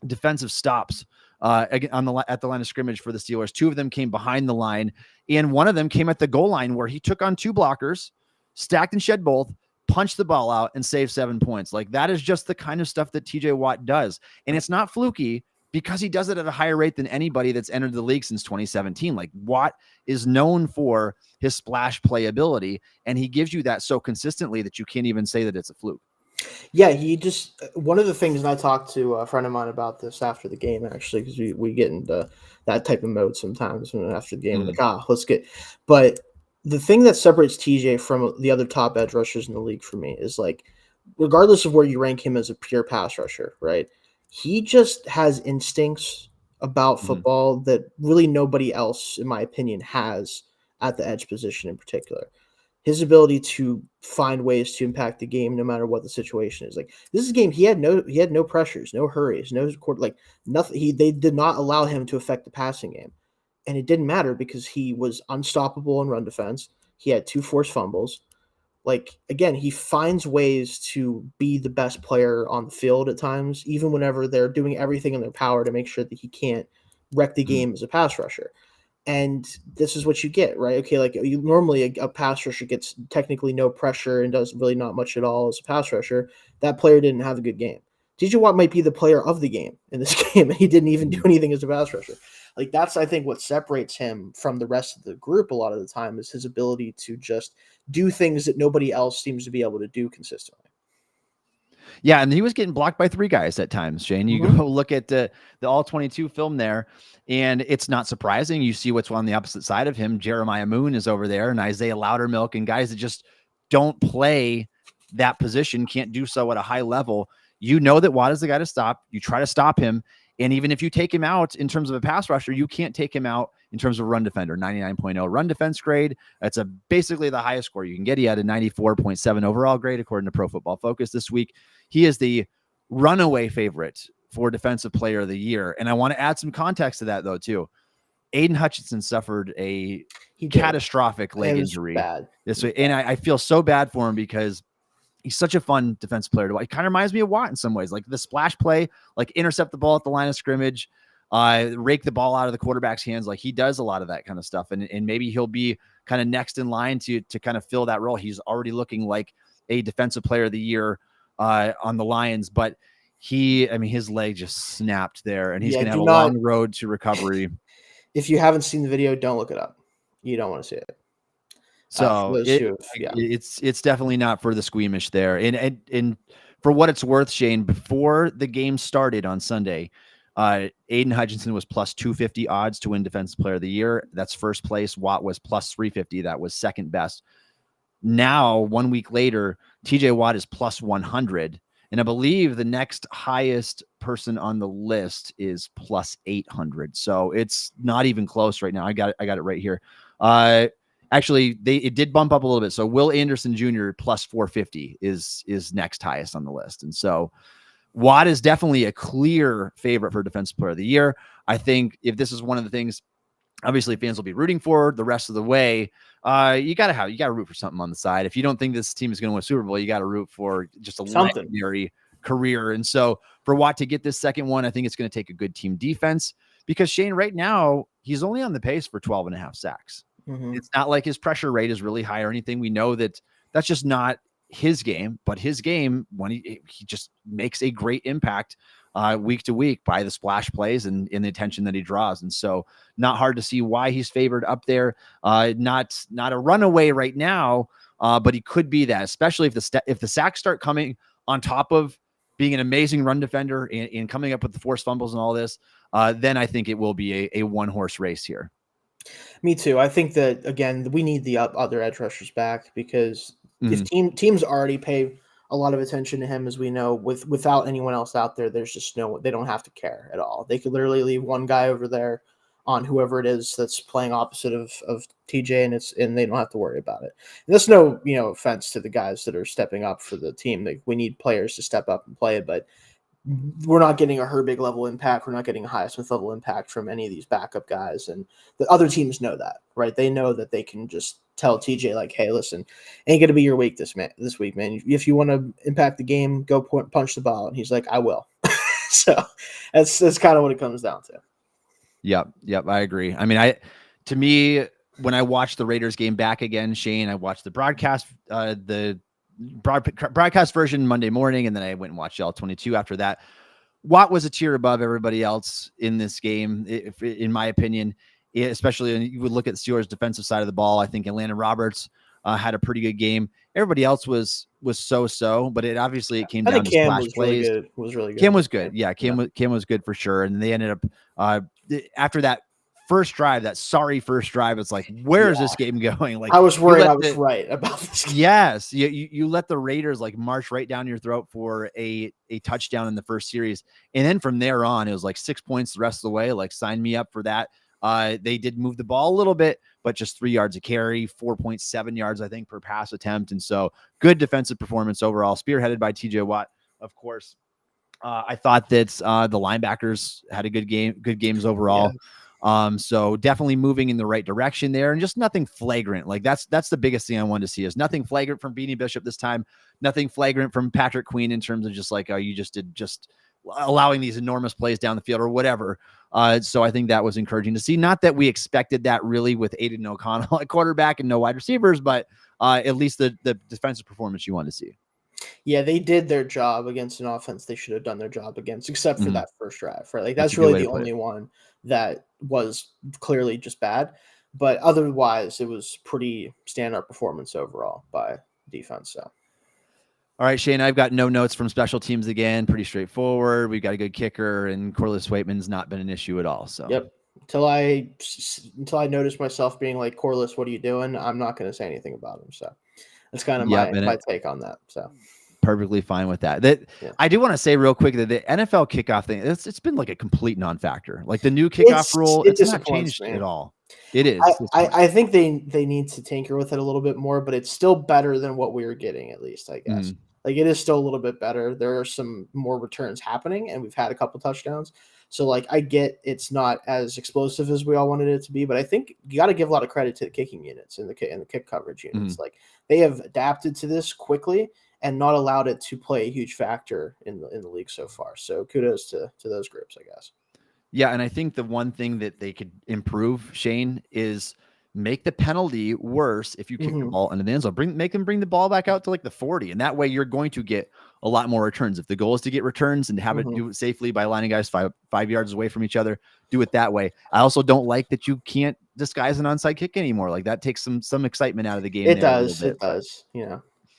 defensive stops at the line of scrimmage for the Steelers. 2 of them came behind the line, and one of them came at the goal line where he took on 2 blockers, stacked and shed both, punched the ball out, and saved 7 points. Like, that is just the kind of stuff that TJ Watt does. And it's not fluky, because he does it at a higher rate than anybody that's entered the league since 2017. Like, Watt is known for his splash playability, and he gives you that so consistently that you can't even say that it's a fluke. Yeah, he just one of the things, and I talked to a friend of mine about this after the game, actually, because we get into that type of mode sometimes after the game. Like, let's get. But the thing that separates TJ from the other top edge rushers in the league for me is, like, regardless of where you rank him as a pure pass rusher, right? He just has instincts about football that really nobody else, in my opinion, has at the edge position in particular. His ability to find ways to impact the game no matter what the situation is. Like, this is a game he had no pressures, no hurries, no nothing. They did not allow him to affect the passing game. And it didn't matter because he was unstoppable in run defense. He had 2 forced fumbles. Like, again, he finds ways to be the best player on the field at times, even whenever they're doing everything in their power to make sure that he can't wreck the game as a pass rusher. And this is what you get, right? Okay, like, normally a pass rusher gets technically no pressure and does really not much at all as a pass rusher. That player didn't have a good game. TJ Watt might be the player of the game in this game, and he didn't even do anything as a pass rusher. Like, that's, I think, what separates him from the rest of the group a lot of the time, is his ability to just do things that nobody else seems to be able to do consistently. Yeah, and he was getting blocked by 3 guys at times, Shane. You go look at the all-22 film there, and it's not surprising. You see what's on the opposite side of him. Jeremiah Moon is over there, and Isaiah Loudermilk, and guys that just don't play that position, can't do so at a high level. You know that Watt is the guy to stop. You try to stop him, and even if you take him out in terms of a pass rusher, you can't take him out in terms of run defender. 99.0 run defense grade. That's basically the highest score you can get. He had a 94.7 overall grade according to Pro Football Focus this week. He is the runaway favorite for Defensive Player of the Year. And I want to add some context to that, though, too. Aiden Hutchinson suffered a catastrophic leg injury this week. And I feel so bad for him because he's such a fun defensive player to watch. He kind of reminds me of Watt in some ways, like the splash play, like intercept the ball at the line of scrimmage, rake the ball out of the quarterback's hands. Like, he does a lot of that kind of stuff. And maybe he'll be kind of next in line to kind of fill that role. He's already looking like a Defensive Player of the Year on the Lions, but his leg just snapped there, and he's going to have a long road to recovery. If you haven't seen the video, don't look it up. You don't want to see it. So it's definitely not for the squeamish there. And for what it's worth, Shane, before the game started on Sunday, Aiden Hutchinson was plus 250 odds to win Defensive Player of the Year. That's first place. Watt was plus 350. That was second best. Now, 1 week later, TJ Watt is plus 100. And I believe the next highest person on the list is plus 800. So it's not even close right now. I got it right here. Actually, it did bump up a little bit. So Will Anderson Jr. plus 450 is next highest on the list. And so Watt is definitely a clear favorite for Defensive Player of the Year. I think if this is one of the things, obviously fans will be rooting for the rest of the way. You gotta root for something on the side. If you don't think this team is going to win a Super Bowl, you got to root for just a legendary career. And so for Watt to get this second one, I think it's going to take a good team defense, because Shayne right now, he's only on the pace for 12.5 sacks. It's not like his pressure rate is really high or anything. We know that that's just not his game, but his game, when he just makes a great impact week to week by the splash plays and in the attention that he draws. And so not hard to see why he's favored up there. Not a runaway right now, but he could be that, especially if the sacks start coming on top of being an amazing run defender and coming up with the forced fumbles and all this, then I think it will be a one-horse race here. Me too. I think that, again, we need the other edge rushers back, because if teams already pay a lot of attention to him, as we know, without anyone else out there, there's just they don't have to care at all. They could literally leave one guy over there on whoever it is that's playing opposite of TJ, and they don't have to worry about it. And that's no offense to the guys that are stepping up for the team. We need players to step up and play, but we're not getting a Herbig level impact. We're not getting a Highsmith level impact from any of these backup guys. And the other teams know that, right? They know that they can just tell TJ, like, hey, listen, ain't going to be your week this week, man. If you want to impact the game, go punch the ball. And he's like, I will. So that's kind of what it comes down to. Yep. I agree. I mean, to me, when I watched the Raiders game back again, Shayne, I watched the broadcast version Monday morning, and then I went and watched L22 after that. Watt was a tier above everybody else in this game, in my opinion, especially when you would look at the Steelers' defensive side of the ball. I think Landon Roberts had a pretty good game. Everybody else was so, but it came down to splash plays. Was really good. Cam was good. Yeah, Cam was good for sure. And they ended up after that first drive, it's like, where is this game going? Like, I was worried I was right about this game. Yes, you let the Raiders like march right down your throat for a touchdown in the first series, and then from there on, it was like 6 points the rest of the way. Like, sign me up for that. They did move the ball a little bit, but just 3 yards a carry, 4.7 yards, I think, per pass attempt. And so good defensive performance overall, spearheaded by TJ Watt, of course. I thought that the linebackers had a good games overall. Yeah. So definitely moving in the right direction there, and just nothing flagrant. Like that's the biggest thing I wanted to see, is nothing flagrant from Beanie Bishop this time, nothing flagrant from Patrick Queen in terms of just like, you just allowing these enormous plays down the field or whatever. So I think that was encouraging to see. Not that we expected that really with Aiden O'Connell at quarterback and no wide receivers, but at least the defensive performance you want to see. Yeah, they did their job against an offense they should have done their job against, except for that first drive, right? Like, that's really the only one that was clearly just bad. But otherwise, it was pretty standout performance overall by defense. So, all right, Shayne, I've got no notes from special teams again. Pretty straightforward. We've got a good kicker, and Corliss Waitman's not been an issue at all. So, yep. Until I noticed myself being like, Corliss, what are you doing? I'm not going to say anything about him. So that's kind of my take on that. So perfectly fine with that. I do want to say real quick that the NFL kickoff thing, it's been like a complete non-factor. Like the new kickoff rule, it's not changed at all. It is. I think they need to tinker with it a little bit more, but it's still better than what we were getting, at least, I guess. Like, it is still a little bit better. There are some more returns happening, and we've had a couple touchdowns. So, like, I get it's not as explosive as we all wanted it to be, but I think you got to give a lot of credit to the kicking units and the kick coverage units. Like, they have adapted to this quickly and not allowed it to play a huge factor in the league so far. So kudos to those groups, I guess. Yeah, and I think the one thing that they could improve, Shayne, is make the penalty worse if you kick the ball into the end zone. Make them bring the ball back out to like the 40, and that way you're going to get a lot more returns. If the goal is to get returns and have it do it safely by lining guys five yards away from each other, do it that way. I also don't like that you can't disguise an onside kick anymore. Like, that takes some excitement out of the game. It does.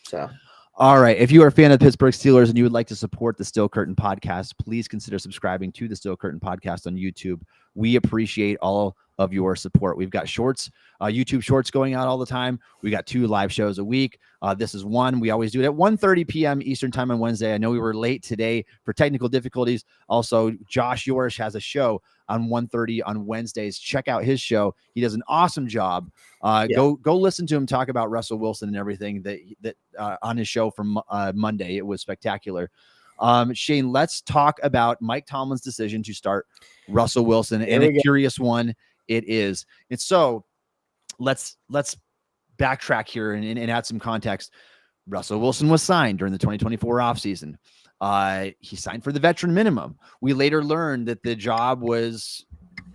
So. All right. If you are a fan of the Pittsburgh Steelers and you would like to support the Steel Curtain podcast, please consider subscribing to the Steel Curtain podcast on YouTube We appreciate all of your support. We've got shorts, YouTube shorts going out all the time. We got 2 live shows a week. This is one. We always do it at 1:30 p.m. Eastern time on Wednesday. I know we were late today for technical difficulties. Also, Josh Yorish has a show on 1:30 on Wednesdays. Check out his show. He does an awesome job. Go listen to him talk about Russell Wilson and everything that on his show from Monday. It was spectacular. Shayne, let's talk about Mike Tomlin's decision to start Russell Wilson, and a curious one it is. And so let's backtrack here and add some context. Russell Wilson was signed during the 2024 offseason. He signed for the veteran minimum. We later learned that the job was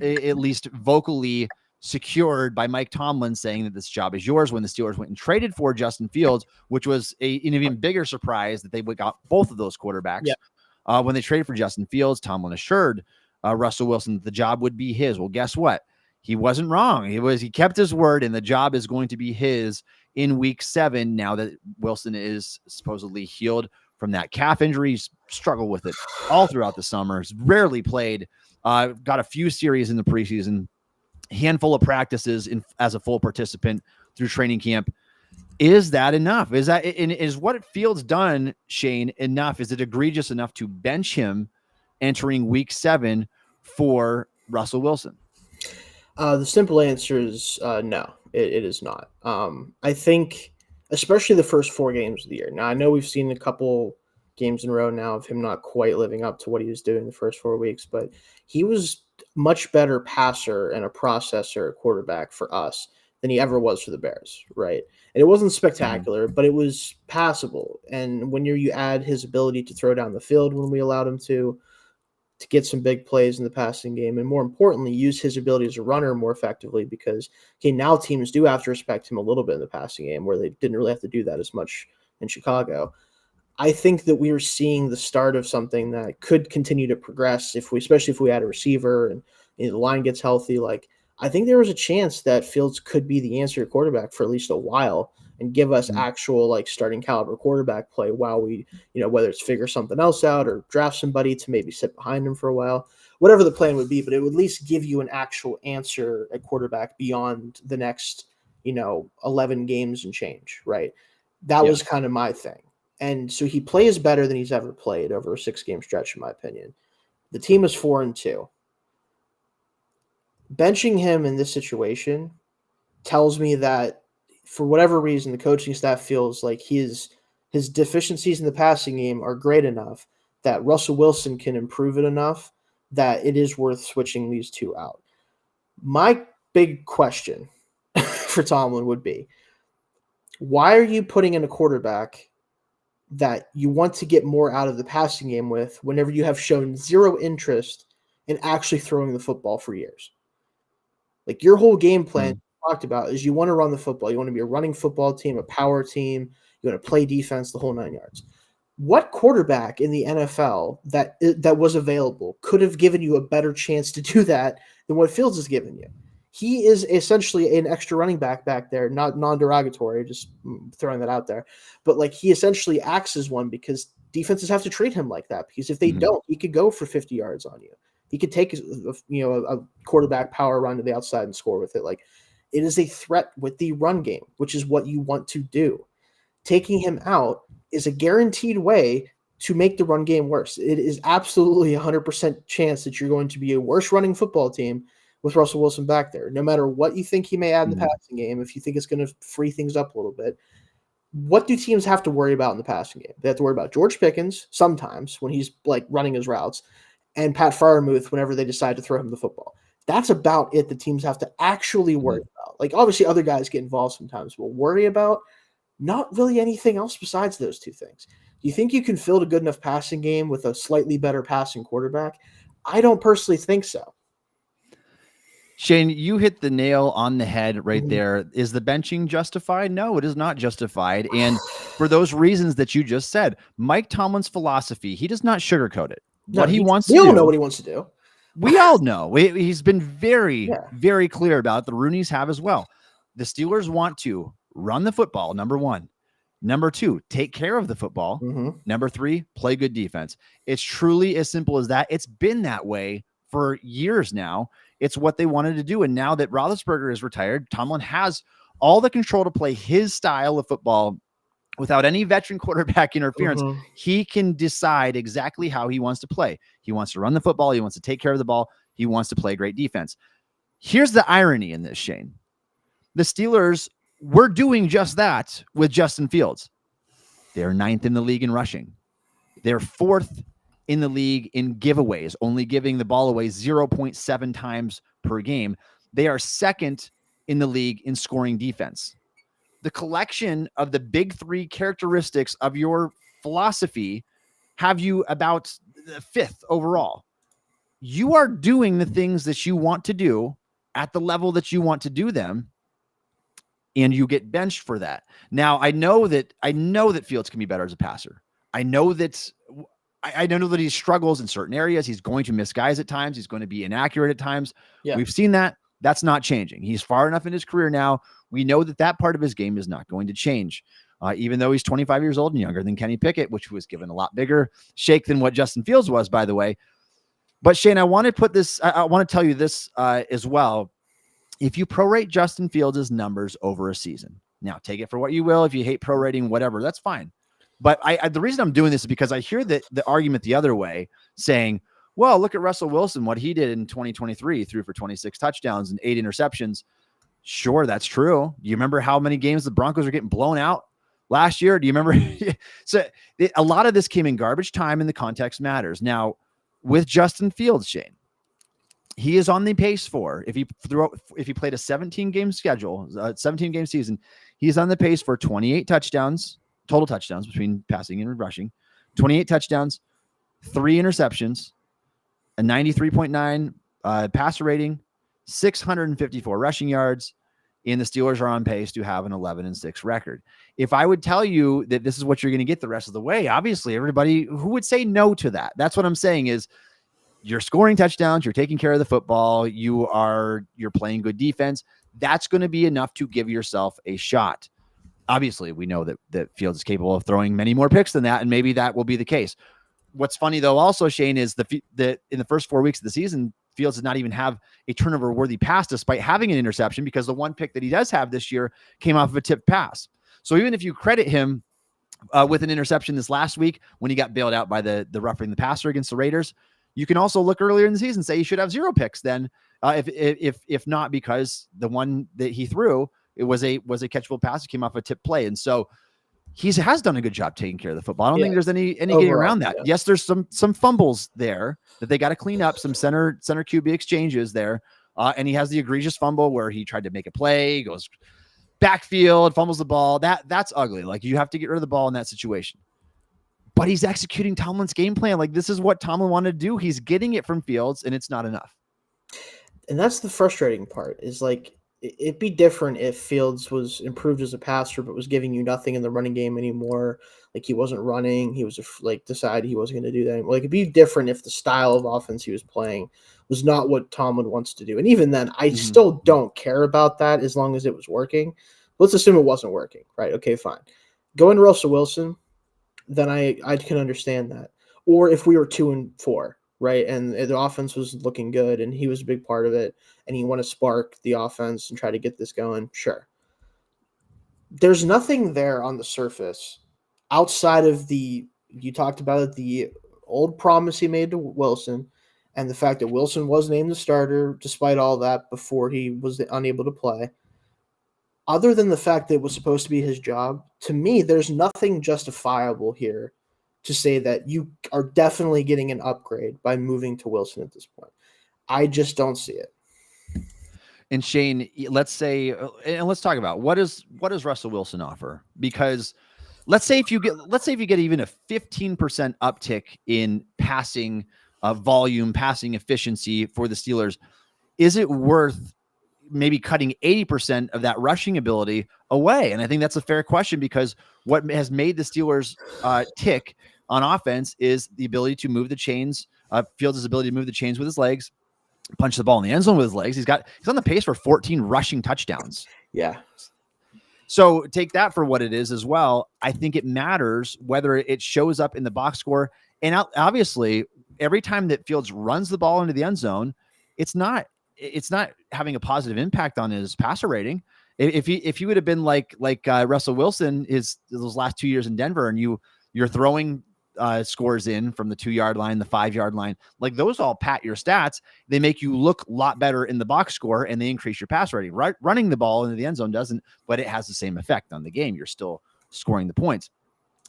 at least vocally secured by Mike Tomlin, saying that this job is yours, when the Steelers went and traded for Justin Fields, which was an even bigger surprise that they got both of those quarterbacks. Yeah. When they traded for Justin Fields, Tomlin assured Russell Wilson that the job would be his. Well, guess what? He wasn't wrong. He kept his word, and the job is going to be his in week 7. Now that Wilson is supposedly healed from that calf injury, he's struggled with it all throughout the summer. He's rarely played, got a few series in the preseason, handful of practices as a full participant through training camp. Is that enough? Is what Fields done, Shayne, enough? Is it egregious enough to bench him entering week 7 for Russell Wilson? The simple answer is no, it is not. I think especially the first 4 games of the year. Now, I know we've seen a couple games in a row now of him not quite living up to what he was doing the first 4 weeks, but he was much better passer and a processor quarterback for us than he ever was for the Bears, right? And it wasn't spectacular, but it was passable. And when you add his ability to throw down the field when we allowed him to get some big plays in the passing game, and more importantly, use his ability as a runner more effectively, because now teams do have to respect him a little bit in the passing game, where they didn't really have to do that as much in Chicago. I think that we are seeing the start of something that could continue to progress especially if we add a receiver and the line gets healthy. Like, I think there was a chance that Fields could be the answer quarterback for at least a while and give us actual starting caliber quarterback play while we, whether it's figure something else out or draft somebody to maybe sit behind him for a while, whatever the plan would be, but it would at least give you an actual answer at quarterback beyond the next, 11 games and change, right? That was kind of my thing. And so he plays better than he's ever played over a 6-game stretch, in my opinion. The team is 4-2. Benching him in this situation tells me that for whatever reason, the coaching staff feels like his deficiencies in the passing game are great enough that Russell Wilson can improve it enough that it is worth switching these 2 out. My big question for Tomlin would be, why are you putting in a quarterback that you want to get more out of the passing game with whenever you have shown zero interest in actually throwing the football for years? Like, your whole game plan talked about is you want to run the football. You want to be a running football team, a power team. You want to play defense, the whole 9 yards. What quarterback in the NFL that was available could have given you a better chance to do that than what Fields has given you? He is essentially an extra running back there, not non-derogatory, just throwing that out there. But he essentially acts as one because defenses have to treat him like that, because if they don't, he could go for 50 yards on you. He could take a quarterback power run to the outside and score with it. It is a threat with the run game, which is what you want to do. Taking him out is a guaranteed way to make the run game worse. It is absolutely 100% chance that you're going to be a worse running football team with Russell Wilson back there. No matter what you think he may add in the passing game, if you think it's going to free things up a little bit, what do teams have to worry about in the passing game? They have to worry about George Pickens sometimes when he's running his routes, and Pat Freiermuth whenever they decide to throw him the football. That's about it that teams have to actually worry about. Obviously other guys get involved sometimes, but worry about not really anything else besides those 2 things. Do you think you can field a good enough passing game with a slightly better passing quarterback? I don't personally think so. Shayne, you hit the nail on the head right there. Is the benching justified? No, it is not justified. And for those reasons that you just said, Mike Tomlin's philosophy, he does not sugarcoat it. What he wants to do. We all know what he wants to do. We all know. He's been very, very clear about it. The Rooneys have as well. The Steelers want to run the football, number 1. Number 2, take care of the football. Number 3, play good defense. It's truly as simple as that. It's been that way for years now. It's what they wanted to do. And now that Roethlisberger is retired, Tomlin has all the control to play his style of football without any veteran quarterback interference. Mm-hmm. He can decide exactly how he wants to play. He wants to run the football. He wants to take care of the ball. He wants to play great defense. Here's the irony in this, Shayne. The Steelers were doing just that with Justin Fields. They're 9th in the league in rushing. They're 4th in the league in giveaways, only giving the ball away 0.7 times per game. They are 2nd in the league in scoring defense. The collection of the big 3 characteristics of your philosophy have you about 5th overall. You are doing the things that you want to do at the level that you want to do them, and you get benched for that. Now, I know that Fields can be better as a passer. I know that he struggles in certain areas. He's going to miss guys at times. He's going to be inaccurate at times. Yeah. We've seen that. That's not changing. He's far enough in his career now. We know that part of his game is not going to change, even though he's 25 years old and younger than Kenny Pickett, which was given a lot bigger shake than what Justin Fields was, by the way. But Shayne, I want to tell you this as well. If you prorate Justin Fields' numbers over a season, now take it for what you will. If you hate prorating, whatever, that's fine. But the reason I'm doing this is because I hear the argument the other way saying, well, look at Russell Wilson, what he did in 2023, threw for 26 touchdowns and 8 interceptions. Sure, that's true. Do you remember how many games the Broncos were getting blown out last year? Do you remember? So a lot of this came in garbage time, and the context matters. Now, with Justin Fields, Shayne, he is on the pace for, if he played a 17-game schedule, 17-game season, he's on the pace for 28 touchdowns, total touchdowns between passing and rushing, 28 touchdowns, 3 interceptions, a 93.9 passer rating, 654 rushing yards, and the Steelers are on pace to have an 11-6 record. If I would tell you that this is what you're going to get the rest of the way, obviously everybody who would say no to that. That's what I'm saying is you're scoring touchdowns, you're taking care of the football, you're playing good defense. That's going to be enough to give yourself a shot. Obviously, we know that Fields is capable of throwing many more picks than that, and maybe that will be the case. What's funny, though, also, Shayne, is that in the first 4 weeks of the season, Fields did not even have a turnover-worthy pass despite having an interception, because the one pick that he does have this year came off of a tipped pass. So even if you credit him with an interception this last week when he got bailed out by the roughing the passer against the Raiders, you can also look earlier in the season and say he should have 0 picks then, if not because the one that he threw, it was a catchable pass that came off a tip play. And so he has done a good job taking care of the football. I don't think there's any getting around that. Yeah. Yes, there's some fumbles there that they got to clean up, some center QB exchanges there. And he has the egregious fumble where he tried to make a play, goes backfield, fumbles the ball. That's ugly. Like, you have to get rid of the ball in that situation. But he's executing Tomlin's game plan. Like, this is what Tomlin wanted to do. He's getting it from Fields, and it's not enough. And that's the frustrating part, is like, it'd be different if Fields was improved as a passer, but was giving you nothing in the running game anymore. Like, he wasn't running. He was decided he wasn't going to do that anymore. Like, it'd be different if the style of offense he was playing was not what Tomlin wants to do. And even then, I still don't care about that as long as it was working. Let's assume it wasn't working, right? Okay, fine. Go into Russell Wilson, then I can understand that. Or if we were 2-4, right, and the offense was looking good and he was a big part of it and he want to spark the offense and try to get this going, sure. There's nothing there on the surface outside of you talked about it, the old promise he made to Wilson and the fact that Wilson was named the starter despite all that before he was unable to play. Other than the fact that it was supposed to be his job, to me, there's nothing justifiable here to say that you are definitely getting an upgrade by moving to Wilson at this point. I just don't see it. And Shayne, let's talk about what does Russell Wilson offer? Because let's say if you get even a 15% uptick in passing volume, passing efficiency for the Steelers, is it worth maybe cutting 80% of that rushing ability away? And I think that's a fair question, because what has made the Steelers tick on offense is the ability to move the chains. Fields' ability to move the chains with his legs, punch the ball in the end zone with his legs. He's on the pace for 14 rushing touchdowns. Yeah. So take that for what it is as well. I think it matters whether it shows up in the box score. And obviously, every time that Fields runs the ball into the end zone, it's not it's not having a positive impact on his passer rating. If he would have been like Russell Wilson those last 2 years in Denver, and you're throwing scores in from the 2-yard line, the 5-yard line, like those all pat your stats. They make you look a lot better in the box score, and they increase your pass rating. Right, running the ball into the end zone doesn't, but it has the same effect on the game. You're still scoring the points.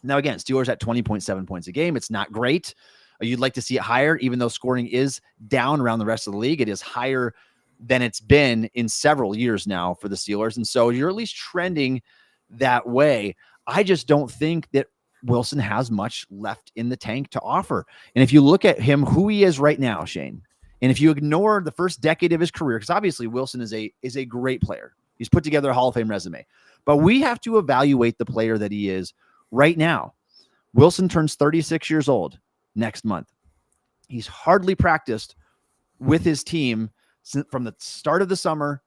Now, again, Steelers at 20.7 points a game. It's not great. You'd like to see it higher, even though scoring is down around the rest of the league. It is higher than it's been in several years now for the Steelers. And so you're at least trending that way. I just don't think that Wilson has much left in the tank to offer. And if you look at him, who he is right now, Shayne, and if you ignore the first decade of his career, because obviously Wilson is a great player. He's put together a Hall of Fame resume. But we have to evaluate the player that he is right now. Wilson turns 36 years old next month. He's hardly practiced with his team from the start of the summer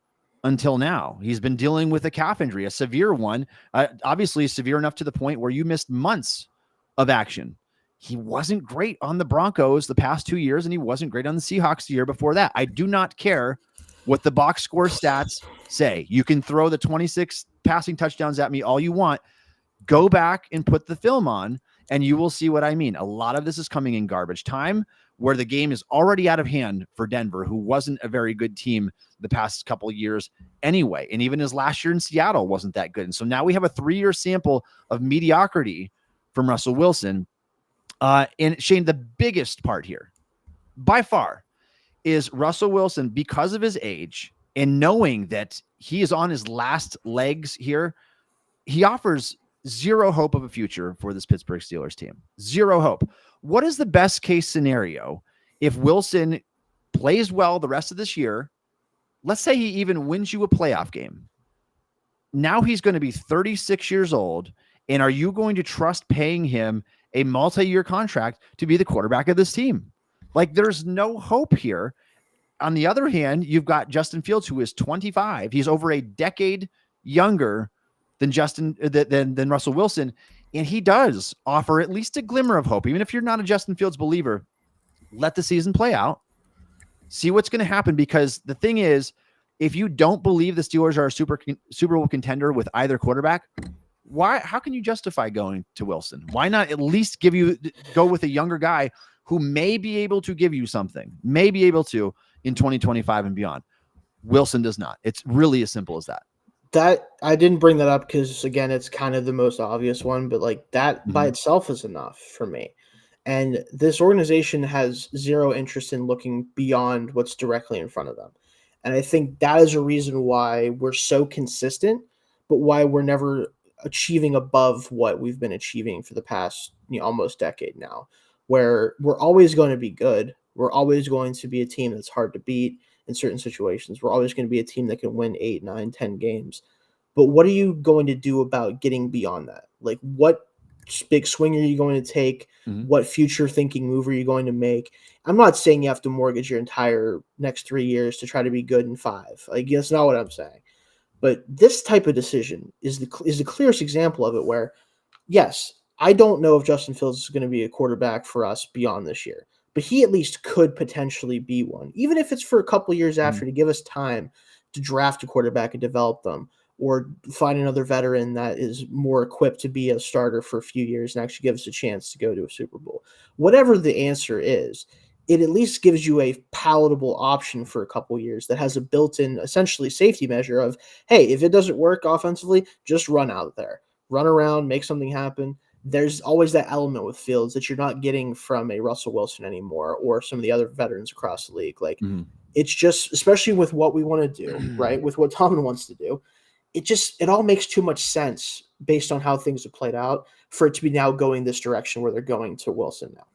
until now. He's been dealing with a calf injury, a severe one, obviously severe enough to the point where you missed months of action. He wasn't great on the Broncos the past 2 years, and he wasn't great on the Seahawks the year before that. I do not care what the box score stats say. You can throw the 26 passing touchdowns at me all you want. Go back and put the film on, and you will see what I mean. A lot of this is coming in garbage time, where the game is already out of hand for Denver, who wasn't a very good team the past couple of years anyway. And even his last year in Seattle wasn't that good. And so now we have a 3-year sample of mediocrity from Russell Wilson. And Shayne, the biggest part here, by far, is Russell Wilson, because of his age and knowing that he is on his last legs here, he offers zero hope of a future for this Pittsburgh Steelers team. Zero hope. What is the best case scenario if Wilson plays well the rest of this year? Let's say he even wins you a playoff game. Now he's going to be 36 years old. And are you going to trust paying him a multi-year contract to be the quarterback of this team? Like, there's no hope here. On the other hand, you've got Justin Fields, who is 25. He's over a decade younger than Russell Wilson. And he does offer at least a glimmer of hope. Even if you're not a Justin Fields believer, let the season play out. See what's going to happen, because the thing is, if you don't believe the Steelers are a Super Bowl contender with either quarterback, how can you justify going to Wilson? Why not at least go with a younger guy who may be able to give you something, may be able to in 2025 and beyond? Wilson does not. It's really as simple as that. That I didn't bring that up because, again, it's kind of the most obvious one, but like that by itself is enough for me. And this organization has zero interest in looking beyond what's directly in front of them. And I think that is a reason why we're so consistent, but why we're never achieving above what we've been achieving for the past almost decade now, where we're always going to be good. We're always going to be a team that's hard to beat in certain situations. We're always going to be a team that can win 8, 9, 10 games. But what are you going to do about getting beyond that? Like, what big swing are you going to take? What future thinking move are you going to make? I'm not saying you have to mortgage your entire next 3 years to try to be good in 5. Like, that's not what I'm saying. But this type of decision is the clearest example of it, where, yes, I don't know if Justin Fields is going to be a quarterback for us beyond this year, but he at least could potentially be one, even if it's for a couple years after, to give us time to draft a quarterback and develop them, or find another veteran that is more equipped to be a starter for a few years and actually give us a chance to go to a Super Bowl. Whatever the answer is, it at least gives you a palatable option for a couple years that has a built-in, essentially, safety measure of, hey, if it doesn't work offensively, just run out there, run around, make something happen. There's always that element with Fields that you're not getting from a Russell Wilson anymore, or some of the other veterans across the league. Like, it's just, especially with what we want to do, right, with what Tomlin wants to do, it all makes too much sense based on how things have played out for it to be now going this direction where they're going to Wilson now.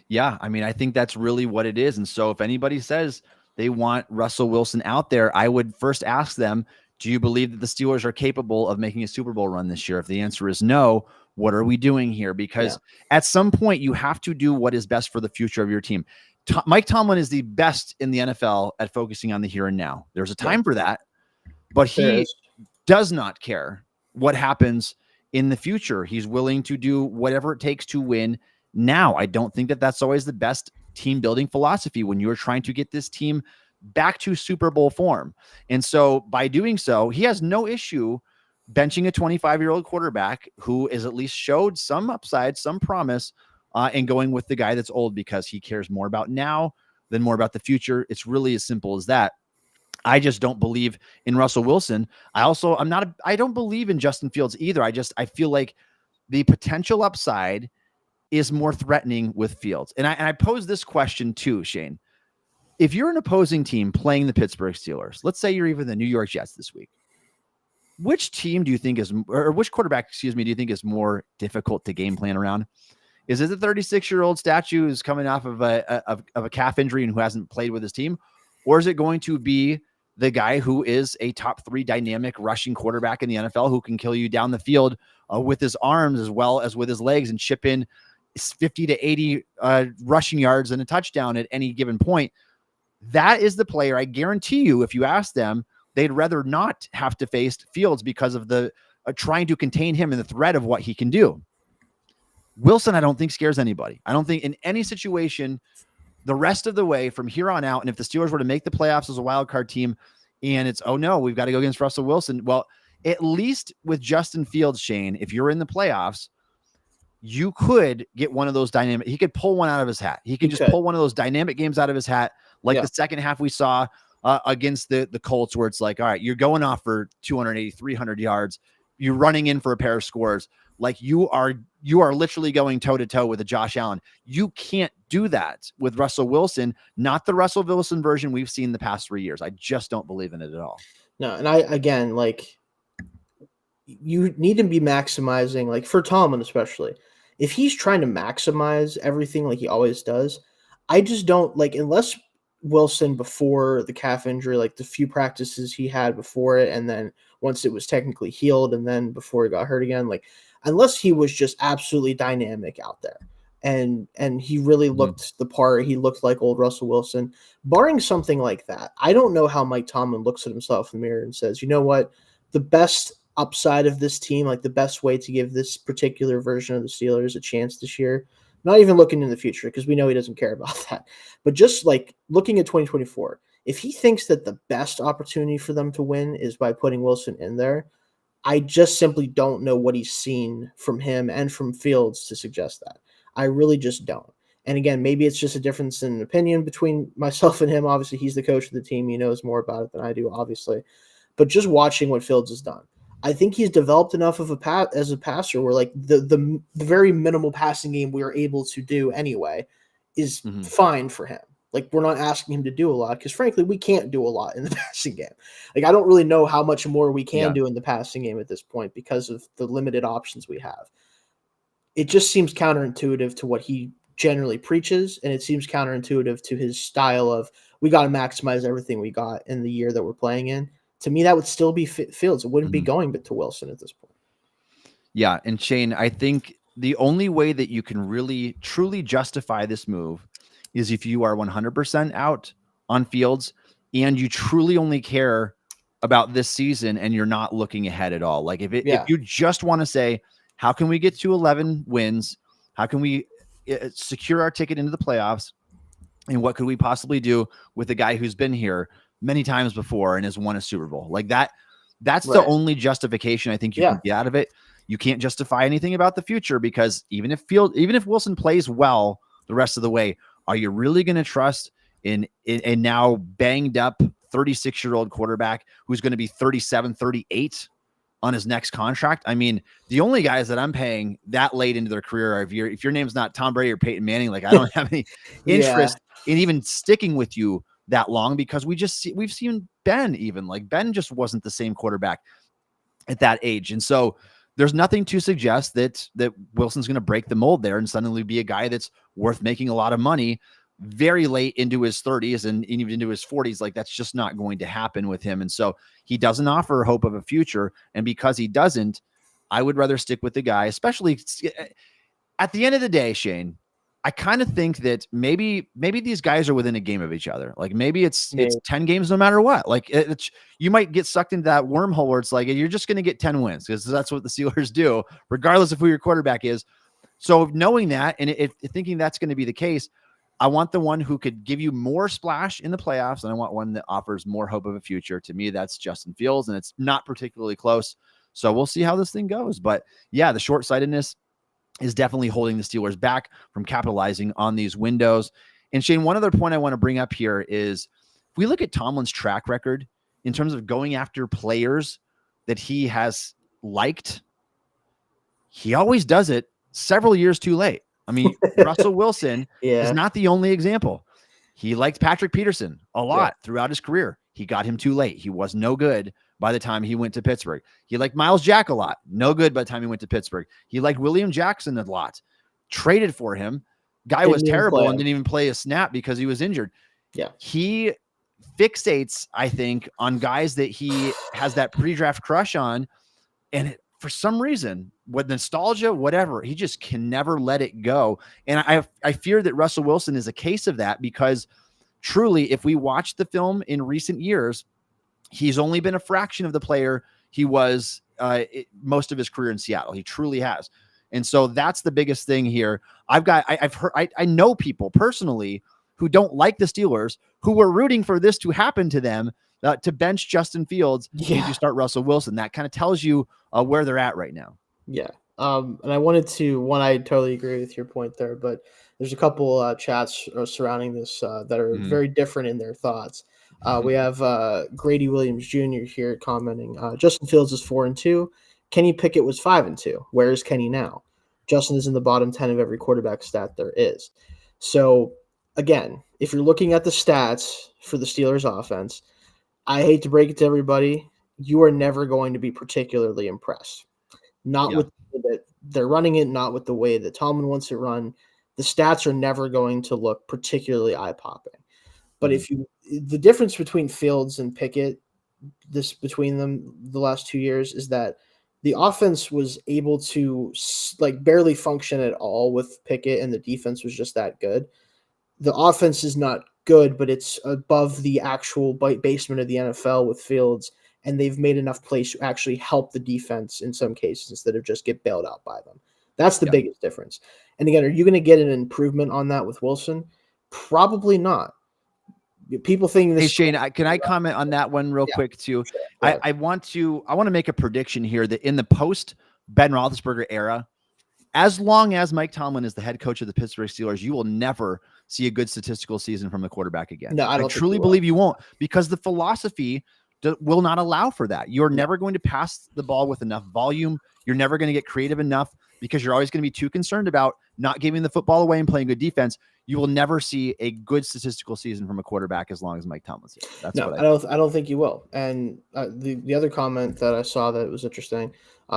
Yeah, I mean, I think that's really what it is. And so if anybody says they want Russell Wilson out there, I would first ask them, do you believe that the Steelers are capable of making a Super Bowl run this year? If the answer is no, what are we doing here? Because at some point you have to do what is best for the future of your team. Mike Tomlin is the best in the NFL at focusing on the here and now. There's a time for that, but he does not care what happens in the future. He's willing to do whatever it takes to win now. I don't think that that's always the best team building philosophy when you're trying to get this team back to Super Bowl form. And so by doing so, he has no issue benching a 25-year-old quarterback who is at least showed some upside, some promise, and going with the guy that's old because he cares more about now than more about the future. It's really as simple as that. I just don't believe in Russell Wilson. I don't believe in Justin Fields either. I feel like the potential upside is more threatening with Fields. And I pose this question too, Shayne. If you're an opposing team playing the Pittsburgh Steelers, let's say you're even the New York Jets this week, which team do you think or which quarterback, do you think is more difficult to game plan around? Is it the 36-year-old statue who's coming off of a calf injury and who hasn't played with his team? Or is it going to be the guy who is a top 3 dynamic rushing quarterback in the NFL who can kill you down the field with his arms as well as with his legs and chip in 50 to 80 rushing yards and a touchdown at any given point? That is the player, I guarantee you, if you ask them, they'd rather not have to face Fields because of the trying to contain him and the threat of what he can do. Wilson, I don't think scares anybody. I don't think in any situation the rest of the way from here on out, and if the Steelers were to make the playoffs as a wild card team and it's, oh no, we've got to go against Russell Wilson. Well, at least with Justin Fields, Shayne, if you're in the playoffs, you could get one of those dynamic. He could pull one out of his hat. He could pull one of those dynamic games out of his hat, like the second half we saw against the Colts, where it's like, all right, you're going off for 280, 300 yards. You're running in for a pair of scores. Like you are literally going toe to toe with a Josh Allen. You can't do that with Russell Wilson, not the Russell Wilson version we've seen the past 3 years. I just don't believe in it at all. No. And you need to be maximizing, like for Tomlin, especially if he's trying to maximize everything like he always does. I just don't unless Wilson before the calf injury, like the few practices he had before it, and then once it was technically healed, and then before he got hurt again, unless he was just absolutely dynamic out there and he really looked the part, he looked like old Russell Wilson, barring something like that, I don't know how Mike Tomlin looks at himself in the mirror and says, you know what, the best upside of this team, the best way to give this particular version of the Steelers a chance this year, not even looking in the future because we know he doesn't care about that, but just looking at 2024, if he thinks that the best opportunity for them to win is by putting Wilson in there, I just simply don't know what he's seen from him and from Fields to suggest that. I really just don't. And again, maybe it's just a difference in opinion between myself and him. Obviously, he's the coach of the team. He knows more about it than I do, obviously. But just watching what Fields has done, I think he's developed enough of as a passer where the very minimal passing game we are able to do anyway is fine for him. We're not asking him to do a lot because, frankly, we can't do a lot in the passing game. I don't really know how much more we can do in the passing game at this point because of the limited options we have. It just seems counterintuitive to what he generally preaches, and it seems counterintuitive to his style of we got to maximize everything we got in the year that we're playing in. To me, that would still be Fields. It wouldn't be going to Wilson at this point. Yeah, and Shayne, I think the only way that you can really, truly justify this move is if you are 100% out on Fields and you truly only care about this season and you're not looking ahead at all. If you just want to say, how can we get to 11 wins? How can we secure our ticket into the playoffs? And what could we possibly do with a guy who's been here many times before and has won a Super Bowl? That's the only justification I think you can get out of it. You can't justify anything about the future because even if Wilson plays well the rest of the way, are you really going to trust in a now banged up 36-year-old quarterback who's going to be 37, 38 on his next contract? I mean, the only guys that I'm paying that late into their career are if your name's not Tom Brady or Peyton Manning, I don't have any interest in even sticking with you that long because we've seen Ben even Ben just wasn't the same quarterback at that age. And so there's nothing to suggest that Wilson's going to break the mold there and suddenly be a guy that's worth making a lot of money very late into his 30s and even into his 40s. That's just not going to happen with him. And so he doesn't offer hope of a future. And because he doesn't, I would rather stick with the guy, especially at the end of the day, Shayne. I kind of think that maybe these guys are within a game of each other. Maybe it's 10 games no matter what. You might get sucked into that wormhole where it's you're just going to get 10 wins because that's what the Steelers do, regardless of who your quarterback is. So knowing that and thinking that's going to be the case, I want the one who could give you more splash in the playoffs, and I want one that offers more hope of a future. To me, that's Justin Fields, and it's not particularly close. So we'll see how this thing goes. But yeah, the short-sightedness is definitely holding the Steelers back from capitalizing on these windows. And Shayne, one other point I want to bring up here is if we look at Tomlin's track record in terms of going after players that he has liked, he always does it several years too late. I mean, Russell Wilson is not the only example. He liked Patrick Peterson a lot throughout his career. He got him too late. He was no good by the time he went to Pittsburgh. He liked Miles Jack a lot. No good by the time he went to Pittsburgh. He liked William Jackson a lot. Traded for him. Guy was terrible and didn't even play a snap because he was injured. Yeah. He fixates, I think, on guys that he has that pre-draft crush on. And for some reason, with nostalgia, whatever, he just can never let it go. And I fear that Russell Wilson is a case of that, because truly, if we watch the film in recent years, he's only been a fraction of the player he was most of his career in Seattle. He truly has. And so that's the biggest thing here. I know people personally who don't like the Steelers, who were rooting for this to happen to them, to bench Justin Fields and to start Russell Wilson. That kind of tells you where they're at right now. Yeah. And I wanted to, I totally agree with your point there, but there's a couple chats surrounding this that are very different in their thoughts. We have Grady Williams Jr. here commenting, Justin Fields is 4-2. Kenny Pickett was 5-2. Where is Kenny now? Justin is in the bottom 10 of every quarterback stat there is. So again, if you're looking at the stats for the Steelers offense, I hate to break it to everybody, you are never going to be particularly impressed. Not with the way that they're running it, not with the way that Tomlin wants it run. The stats are never going to look particularly eye-popping. But the difference between Fields and Pickett, between them the last 2 years, is that the offense was able to barely function at all with Pickett, and the defense was just that good. The offense is not good, but it's above the actual basement of the NFL with Fields, and they've made enough plays to actually help the defense in some cases instead of just get bailed out by them. That's the biggest difference. And again, are you going to get an improvement on that with Wilson? Probably not. People think this. Hey Shayne, can I comment on that one real quick too? Sure. I want to make a prediction here that in the post Ben Roethlisberger era, as long as Mike Tomlin is the head coach of the Pittsburgh Steelers, you will never see a good statistical season from the quarterback again. No, I truly believe you won't, because the philosophy will not allow for that. You're never going to pass the ball with enough volume. You're never going to get creative enough, because you're always going to be too concerned about not giving the football away and playing good defense. You will never see a good statistical season from a quarterback as long as Mike Tomlin's here. That's what I don't think you will. And the other comment that I saw that was interesting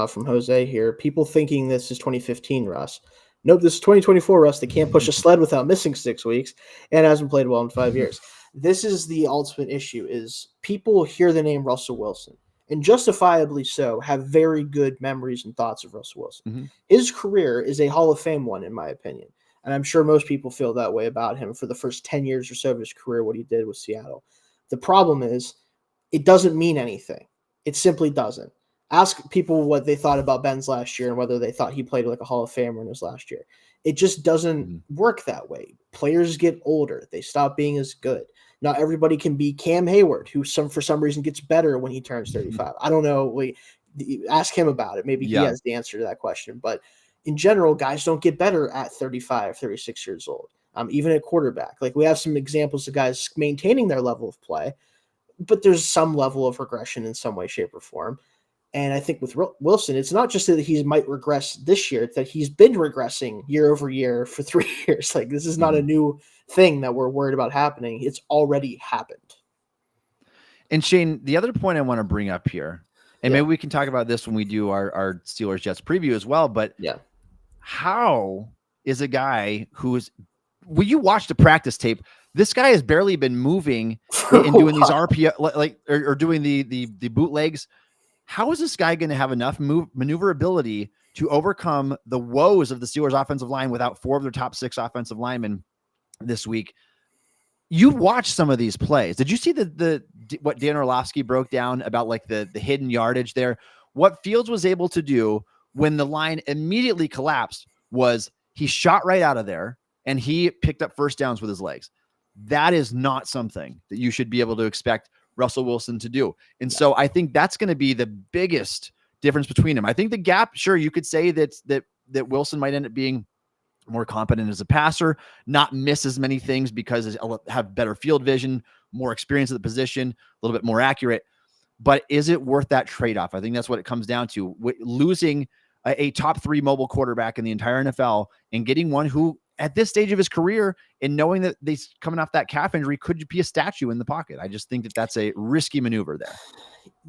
from Jose here, people thinking this is 2015 Russ. Nope, this is 2024 Russ that can't push a sled without missing 6 weeks and hasn't played well in 5 years. This is the ultimate issue, is people hear the name Russell Wilson, and justifiably so, have very good memories and thoughts of Russell Wilson. His career is a Hall of Fame one, in my opinion. And I'm sure most people feel that way about him for the first 10 years or so of his career, what he did with Seattle. The problem is it doesn't mean anything. It simply doesn't. Ask people what they thought about Ben's last year and whether they thought he played like a Hall of Famer in his last year. It just doesn't work that way. Players get older. They stop being as good. Not everybody can be Cam Hayward, who for some reason gets better when he turns 35. I don't know. Ask him about it. Maybe he has the answer to that question. But in general, guys don't get better at 35, 36 years old, even at quarterback. We have some examples of guys maintaining their level of play, but there's some level of regression in some way, shape, or form. And I think with Wilson, it's not just that he might regress this year, it's that he's been regressing year over year for 3 years. This is not a new thing that we're worried about happening. It's already happened. And Shayne, the other point I want to bring up here, and maybe we can talk about this when we do our Steelers Jets preview as well, but how is a guy who's, when you watch the practice tape, this guy has barely been moving and doing these RPO, or doing the bootlegs. How is this guy going to have enough maneuverability to overcome the woes of the Steelers offensive line without 4 of their top 6 offensive linemen this week? You watched some of these plays. Did you see what Dan Orlovsky broke down about the hidden yardage there? What Fields was able to do when the line immediately collapsed was he shot right out of there and he picked up first downs with his legs. That is not something that you should be able to expect Russell Wilson to do. And so I think that's going to be the biggest difference between them. I think the gap, sure, you could say that Wilson might end up being more competent as a passer, not miss as many things because have better field vision, more experience at the position, a little bit more accurate. But is it worth that trade-off? I think that's what it comes down to. Losing a top 3 mobile quarterback in the entire NFL and getting one who at this stage of his career and knowing that he's coming off that calf injury could be a statue in the pocket. I just think that that's a risky maneuver there.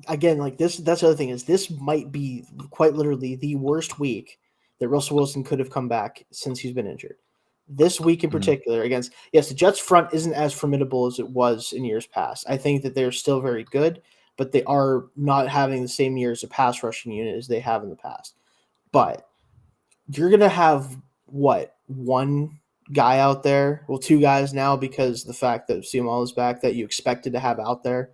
Again, like that's the other thing is this might be quite literally the worst week that Russell Wilson could have come back since he's been injured. This week in particular against, yes, the Jets front isn't as formidable as it was in years past. I think that they're still very good, but they are not having the same years of pass rushing unit as they have in the past. But you're going to have one guy out there, well, 2 guys now because the fact that Seamal is back that you expected to have out there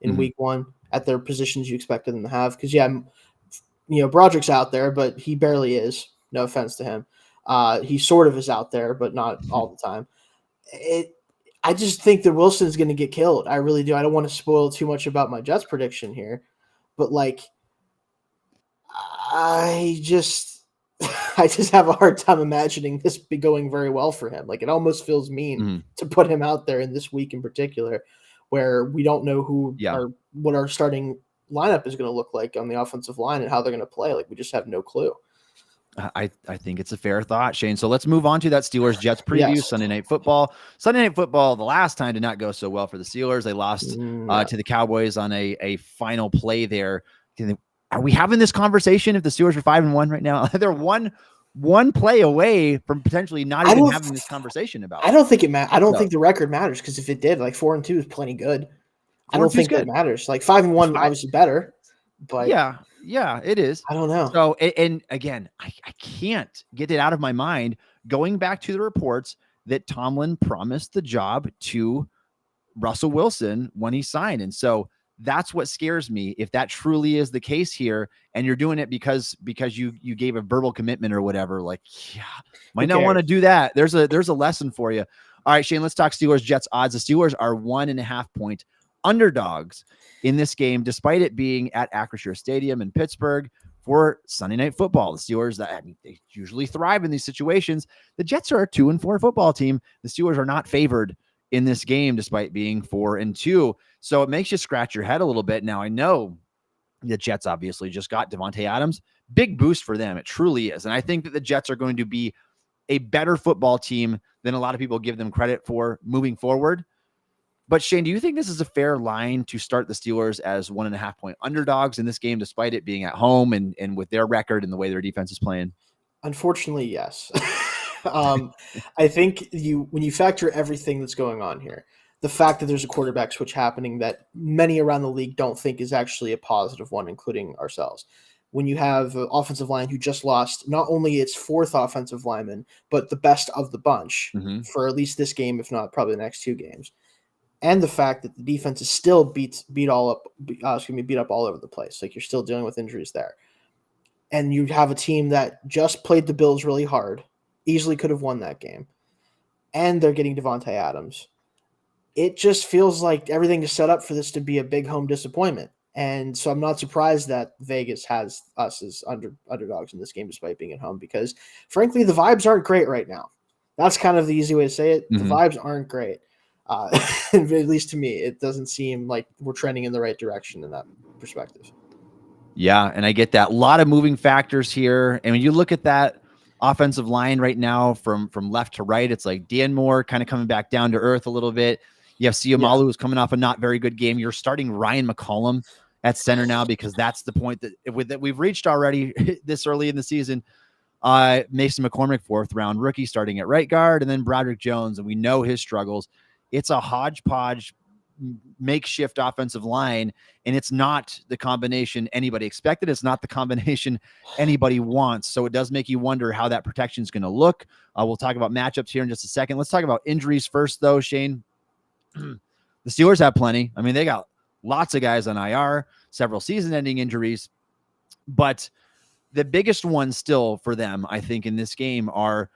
in week 1 at their positions you expected them to have. Because, Broderick's out there, but he barely is. No offense to him. He sort of is out there, but not all the time. I just think that Wilson is going to get killed. I really do. I don't want to spoil too much about my Jets prediction here, but I just have a hard time imagining this be going very well for him. It almost feels mean to put him out there in this week in particular, where we don't know what our starting lineup is going to look like on the offensive line and how they're going to play. We just have no clue. I think it's a fair thought, Shayne. So let's move on to that Steelers-Jets preview. Yes. Sunday Night Football. Sunday Night Football, the last time did not go so well for the Steelers. They lost to the Cowboys on a final play there. Are we having this conversation if the Steelers are 5-1 right now? They're one play away from potentially not even having this conversation about it. I don't think it matters. I don't think the record matters because if it did, 4-2 is plenty good. I don't think that matters. 5-1 obviously better, but yeah, it is. I don't know. So, and again, I can't get it out of my mind going back to the reports that Tomlin promised the job to Russell Wilson when he signed. And so that's what scares me. If that truly is the case here, and you're doing it because you gave a verbal commitment or whatever, might not want to do that. There's a lesson for you. All right, Shayne, let's talk Steelers Jets odds. The Steelers are 1.5 point underdogs in this game, despite it being at Acrisure Stadium in Pittsburgh for Sunday Night Football. The Steelers, they usually thrive in these situations. The Jets are a 2-4 football team. The Steelers are not favored in this game, despite being 4-2. So it makes you scratch your head a little bit. Now, I know the Jets obviously just got Davante Adams. Big boost for them. It truly is. And I think that the Jets are going to be a better football team than a lot of people give them credit for moving forward. But Shayne, do you think this is a fair line to start the Steelers as 1.5 point underdogs in this game, despite it being at home and with their record and the way their defense is playing? Unfortunately, yes. I think when you factor everything that's going on here, the fact that there's a quarterback switch happening that many around the league don't think is actually a positive one, including ourselves. When you have an offensive line who just lost not only its 4th offensive lineman, but the best of the bunch for at least this game, if not probably the next 2 games. And the fact that the defense is still beat up all over the place. You're still dealing with injuries there. And you have a team that just played the Bills really hard, easily could have won that game. And they're getting Davante Adams. It just feels like everything is set up for this to be a big home disappointment. And so I'm not surprised that Vegas has us as underdogs in this game despite being at home because, frankly, the vibes aren't great right now. That's kind of the easy way to say it. The vibes aren't great. At least to me, it doesn't seem like we're trending in the right direction in that perspective. Yeah, and I get that. A lot of moving factors here. And when you look at that offensive line right now from left to right, it's like Dan Moore kind of coming back down to earth a little bit. You have Siamalu who's coming off a not very good game. You're starting Ryan McCollum at center now because that's the point that we've reached already this early in the season. Mason McCormick, 4th round rookie, starting at right guard, and then Broderick Jones, and we know his struggles. It's a hodgepodge makeshift offensive line, and it's not the combination anybody expected. It's not the combination anybody wants. So it does make you wonder how that protection is going to look. We'll talk about matchups here in just a second. Let's talk about injuries first, though, Shayne. The Steelers have plenty. I mean, they got lots of guys on IR, several season-ending injuries, but the biggest ones still for them, I think, in this game are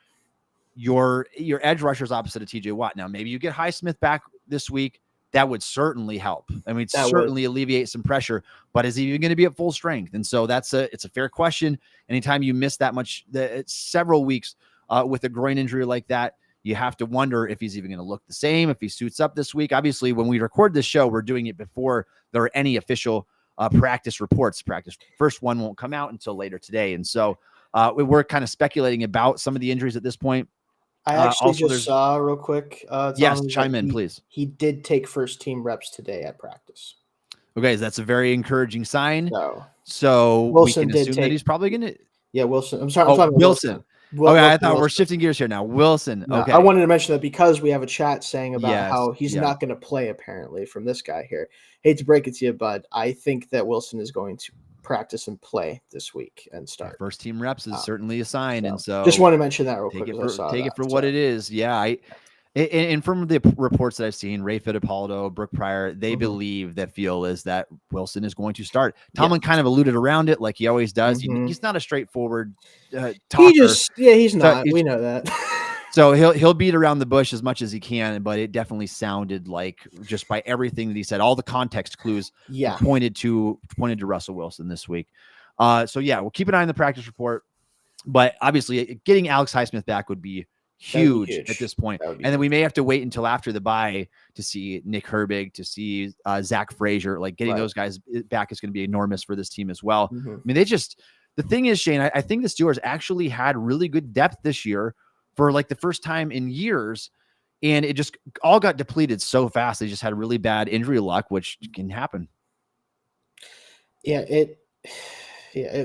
your edge rushers opposite of TJ Watt. Now, maybe you get Highsmith back this week. That would certainly help. I mean, certainly alleviate some pressure, but is he even going to be at full strength? And so it's a fair question. Anytime you miss that much, several weeks with a groin injury like that, you have to wonder if he's even going to look the same, if he suits up this week. Obviously, when we record this show, we're doing it before there are any official practice reports. Practice first one won't come out until later today. And so we're kind of speculating about some of the injuries at this point. I actually just saw real quick. Yes, chime in, please. He did take first team reps today at practice. Okay, that's a very encouraging sign. So Wilson we can assume that he's probably going to. Yeah, Wilson. I'm sorry. I'm talking Wilson. Okay, I thought we're shifting gears here now. Wilson. No, okay. I wanted to mention that because we have a chat saying about how he's not going to play apparently from this guy here. Hate to break it to you, bud. I think that Wilson is going to practice and play this week and start. First team reps is certainly a sign, and so just want to mention that real quick. Take it for what it is. Yeah, and from the reports that I've seen, Ray Fittipaldo, Brooke Pryor, they believe that feel is that Wilson is going to start. Tomlin kind of alluded around it like he always does. He's not a straightforward talker. He's not. We know that. So he'll beat around the bush as much as he can, but it definitely sounded like, just by everything that he said, all the context clues pointed to Russell Wilson this week. So yeah, we'll keep an eye on the practice report, but obviously getting Alex Highsmith back would be huge at this point. And then we may have to wait until after the bye to see Nick Herbig, to see Zach Frazier. Like getting those guys back is going to be enormous for this team as well. I mean, the thing is, Shayne, I think the Steelers actually had really good depth this year for like the first time in years, and it just all got depleted so fast. They just had really bad injury luck, which can happen. Yeah,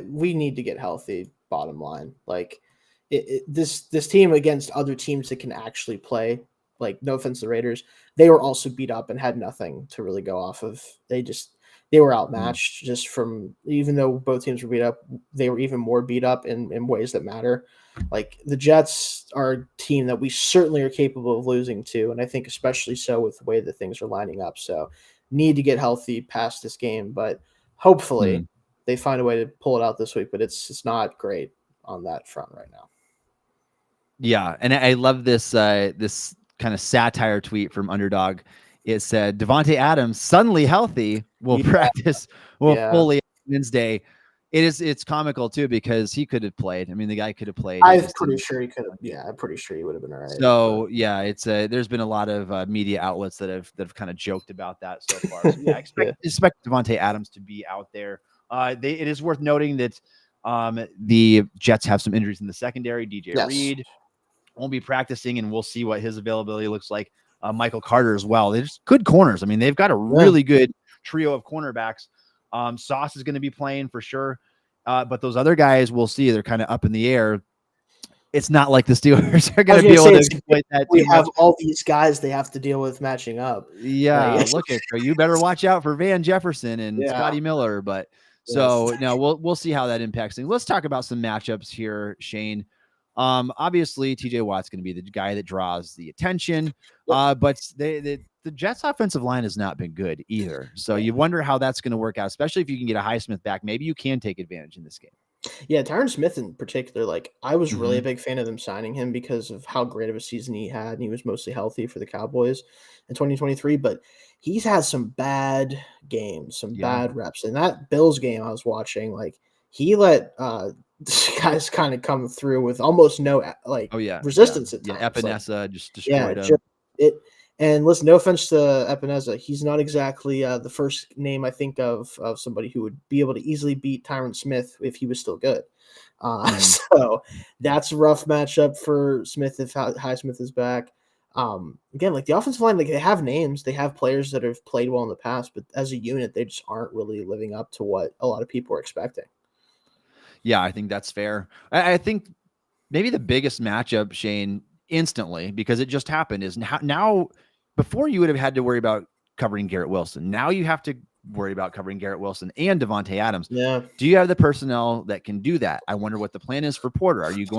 we need to get healthy, bottom line. Like this team against other teams that can actually play, like no offense to the Raiders, they were also beat up and had nothing to really go off of. They were outmatched just from, even though both teams were beat up, they were even more beat up in ways that matter. Like the Jets are a team that we certainly are capable of losing to, and I think especially so with the way that things are lining up. So need to get healthy past this game, but hopefully they find a way to pull it out this week, but it's not great on that front right now. Yeah, and I love this this kind of satire tweet from Underdog. It said, Davante Adams, suddenly healthy, will practice fully Wednesday. It's comical too, because he could have played. I mean, the guy could have played. I'm pretty sure he could have. Yeah, I'm pretty sure he would have been all right. So yeah, it's there's been a lot of media outlets that have kind of joked about that so far. So yeah, expect Davante Adams to be out there. It is worth noting that the Jets have some injuries in the secondary. DJ Reed won't be practicing, and we'll see what his availability looks like. Michael Carter as well. They're just good corners. I mean, they've got a really good trio of cornerbacks. Sauce is going to be playing for sure. But those other guys, we'll see. They're kind of up in the air. It's not like the Steelers are going to be able to exploit that. We have all these guys they have to deal with matching up. Yeah, look at you. Better watch out for Van Jefferson and Scotty Miller. But so now we'll see how that impacts things. Let's talk about some matchups here, Shayne. Obviously, TJ Watt's going to be the guy that draws the attention. But the Jets' offensive line has not been good either. So you wonder how that's going to work out, especially if you can get a Highsmith back. Maybe you can take advantage in this game. Yeah, Tyron Smith in particular, like I was really a big fan of them signing him because of how great of a season he had, and he was mostly healthy for the Cowboys in 2023. But he's had some bad games, some bad reps. In that Bills game I was watching, like he let guys kind of come through with almost no resistance at times. Epinesa just destroyed him. And listen, no offense to Epinesa, he's not exactly the first name I think of somebody who would be able to easily beat Tyron Smith if he was still good. So that's a rough matchup for Smith if Highsmith is back. Again, like the offensive line, like they have names, they have players that have played well in the past, but as a unit, they just aren't really living up to what a lot of people are expecting. Yeah, I think that's fair. I think maybe the biggest matchup, Shayne, instantly, because it just happened, is now before you would have had to worry about covering Garrett Wilson. Now you have to worry about covering Garrett Wilson and Davante Adams. Yeah. Do you have the personnel that can do that? I wonder what the plan is for Porter. Are you just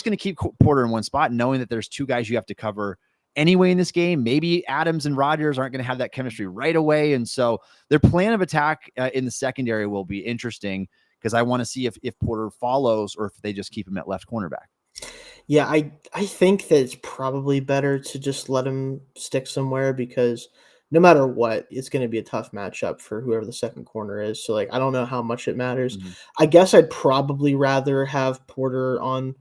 going to keep Porter in one spot, knowing that there's two guys you have to cover anyway in this game? Maybe Adams and Rodgers aren't going to have that chemistry right away. And so their plan of attack in the secondary will be interesting, because I want to see if Porter follows or if they just keep him at left cornerback. Yeah, I think that it's probably better to just let him stick somewhere because no matter what, it's going to be a tough matchup for whoever the second corner is. So like, I don't know how much it matters. Mhm. I guess I'd probably rather have Porter on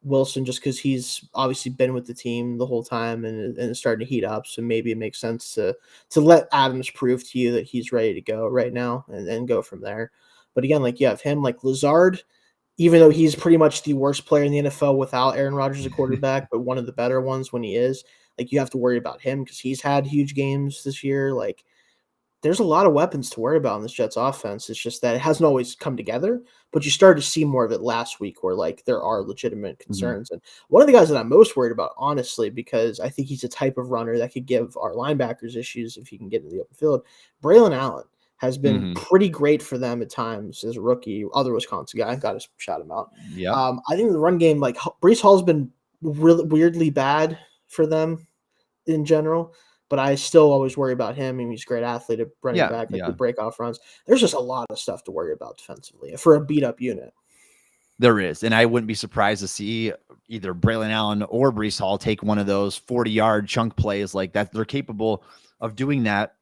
Wilson just because he's obviously been with the team the whole time and it's starting to heat up. So maybe it makes sense to let Adams prove to you that he's ready to go right now and go from there. But again, like you have him like Lazard, even though he's pretty much the worst player in the NFL without Aaron Rodgers as a quarterback, but one of the better ones when he is, like you have to worry about him because he's had huge games this year. Like there's a lot of weapons to worry about in this Jets offense. It's just that it hasn't always come together, but you started to see more of it last week where like there are legitimate Mhm. concerns. And one of the guys that I'm most worried about, honestly, because I think he's a type of runner that could give our linebackers issues if he can get in the open field. Braylon Allen has been Mhm. pretty great for them at times as a rookie. Other Wisconsin guy, got to shout him out. Yep. I think the run game, like Brees Hall's been really weirdly bad for them in general, but I still always worry about him. I mean, he's a great athlete, a running Yeah. back, like the Yeah. breakoff runs. There's just a lot of stuff to worry about defensively for a beat up unit. There is. And I wouldn't be surprised to see either Braylon Allen or Brees Hall take one of those 40-yard chunk plays like that. They're capable of doing that.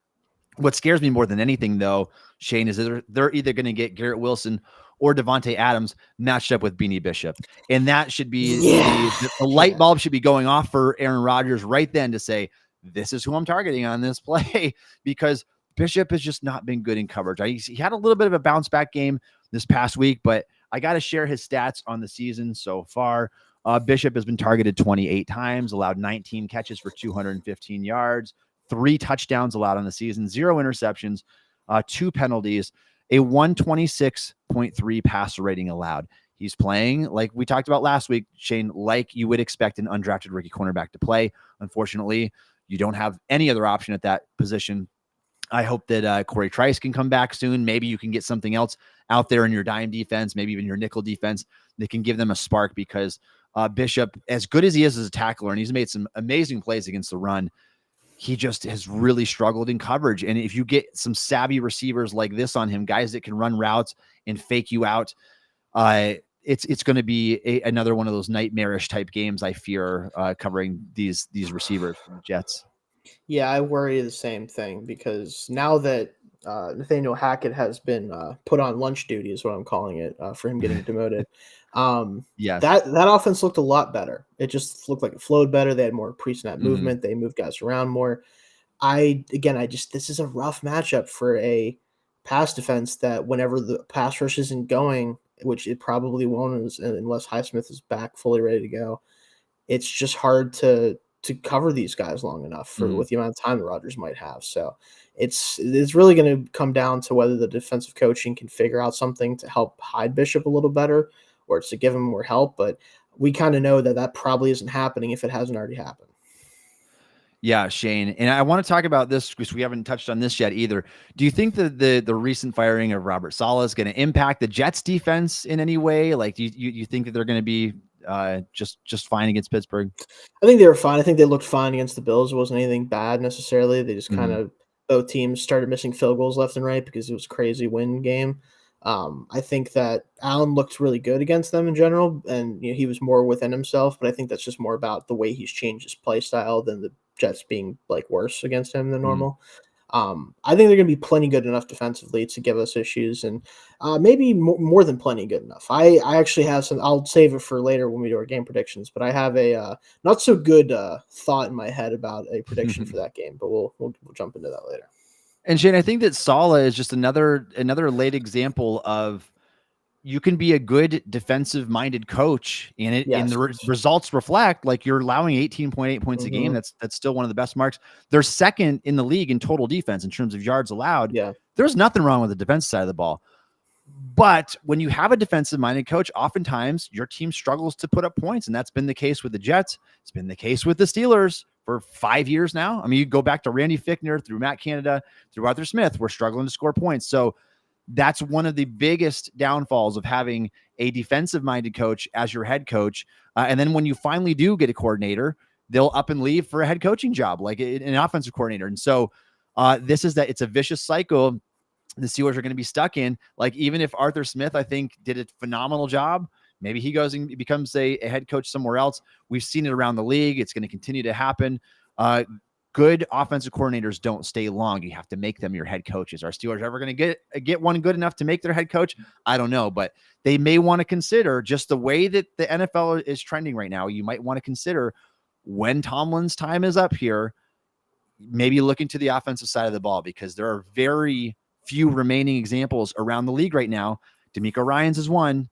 What scares me more than anything, though, Shayne, is that they're either going to get Garrett Wilson or Davante Adams matched up with Beanie Bishop. And that should be Yeah, the light yeah, bulb should be going off for Aaron Rodgers right then to say, this is who I'm targeting on this play, because Bishop has just not been good in coverage. He had a little bit of a bounce back game this past week, but I got to share his stats on the season so far. Bishop has been targeted 28 times, allowed 19 catches for 215 yards, 3 touchdowns allowed on the season, 0 interceptions, 2 penalties, a 126.3 passer rating allowed. He's playing like we talked about last week, Shayne, like you would expect an undrafted rookie cornerback to play. Unfortunately, you don't have any other option at that position. I hope that Corey Trice can come back soon. Maybe you can get something else out there in your dime defense, maybe even your nickel defense that can give them a spark, because Bishop, as good as he is as a tackler, and he's made some amazing plays against the run, he just has really struggled in coverage. And if you get some savvy receivers like this on him, guys that can run routes and fake you out, it's going to be another one of those nightmarish type games, I fear, covering these receivers from the Jets. yeah. I worry the same thing because now that Nathaniel Hackett has been put on lunch duty, is what I'm calling it, for him getting demoted. Yes. That offense looked a lot better. It just looked like it flowed better. They had more pre-snap Mm-hmm. movement. They moved guys around more. This is a rough matchup for a pass defense that whenever the pass rush isn't going, which it probably won't unless Highsmith is back fully ready to go, it's just hard to cover these guys long enough for Mm-hmm. with the amount of time the Rodgers might have. So it's really going to come down to whether the defensive coaching can figure out something to help hide Bishop a little better, or to give him more help. But we kind of know that probably isn't happening if it hasn't already happened. Yeah, Shayne. And I want to talk about this because we haven't touched on this yet either. Do you think that the recent firing of Robert Saleh is going to impact the Jets defense in any way? Like, do you think that they're going to be just fine against Pittsburgh? I think they were fine. I think they looked fine against the Bills. It wasn't anything bad necessarily. They just kind Mm-hmm. of both teams started missing field goals left and right because it was a crazy win game. I think that Allen looked really good against them in general, and he was more within himself. But I think that's just more about the way he's changed his play style than the Jets being like worse against him than Mm-hmm. normal. I think they're going to be plenty good enough defensively to give us issues, and maybe more than plenty good enough. I actually have some. I'll save it for later when we do our game predictions. But I have a not so good thought in my head about a prediction for that game. But we'll jump into that later. And Shayne, I think that Saleh is just another late example of you can be a good defensive minded coach and Yes. the results reflect, like, you're allowing 18.8 points a game. Mm-hmm. That's still one of the best marks. They're second in the league in total defense in terms of yards allowed. Yeah. There's nothing wrong with the defensive side of the ball. But when you have a defensive minded coach, oftentimes your team struggles to put up points. And that's been the case with the Jets. It's been the case with the Steelers for 5 years now. I mean, you go back to Randy Fichtner, through Matt Canada, through Arthur Smith, we're struggling to score points. So that's one of the biggest downfalls of having a defensive minded coach as your head coach. And then when you finally do get a coordinator, they'll up and leave for a head coaching job, like an offensive coordinator. And so it's a vicious cycle the Steelers are going to be stuck in. Like, even if Arthur Smith, I think, did a phenomenal job, Maybe he goes and becomes a head coach somewhere else. We've seen it around the league. It's going to continue to happen. Good offensive coordinators don't stay long. You have to make them your head coaches. Are Steelers ever going to get one good enough to make their head coach? I don't know, but they may want to consider, just the way that the NFL is trending right now, you might want to consider, when Tomlin's time is up here, maybe looking to the offensive side of the ball, because there are very few remaining examples around the league right now. D'Amico Ryans is one,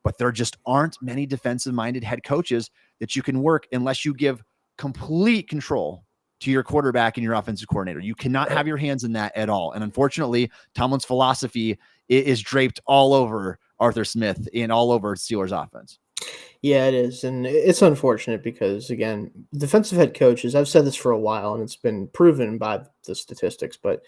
but there just aren't many defensive-minded head coaches that you can work unless you give complete control to your quarterback and your offensive coordinator. You cannot have your hands in that at all. And unfortunately, Tomlin's philosophy is draped all over Arthur Smith and all over Steelers offense. Yeah, it is. And it's unfortunate because, again, defensive head coaches, I've said this for a while and it's been proven by the statistics, but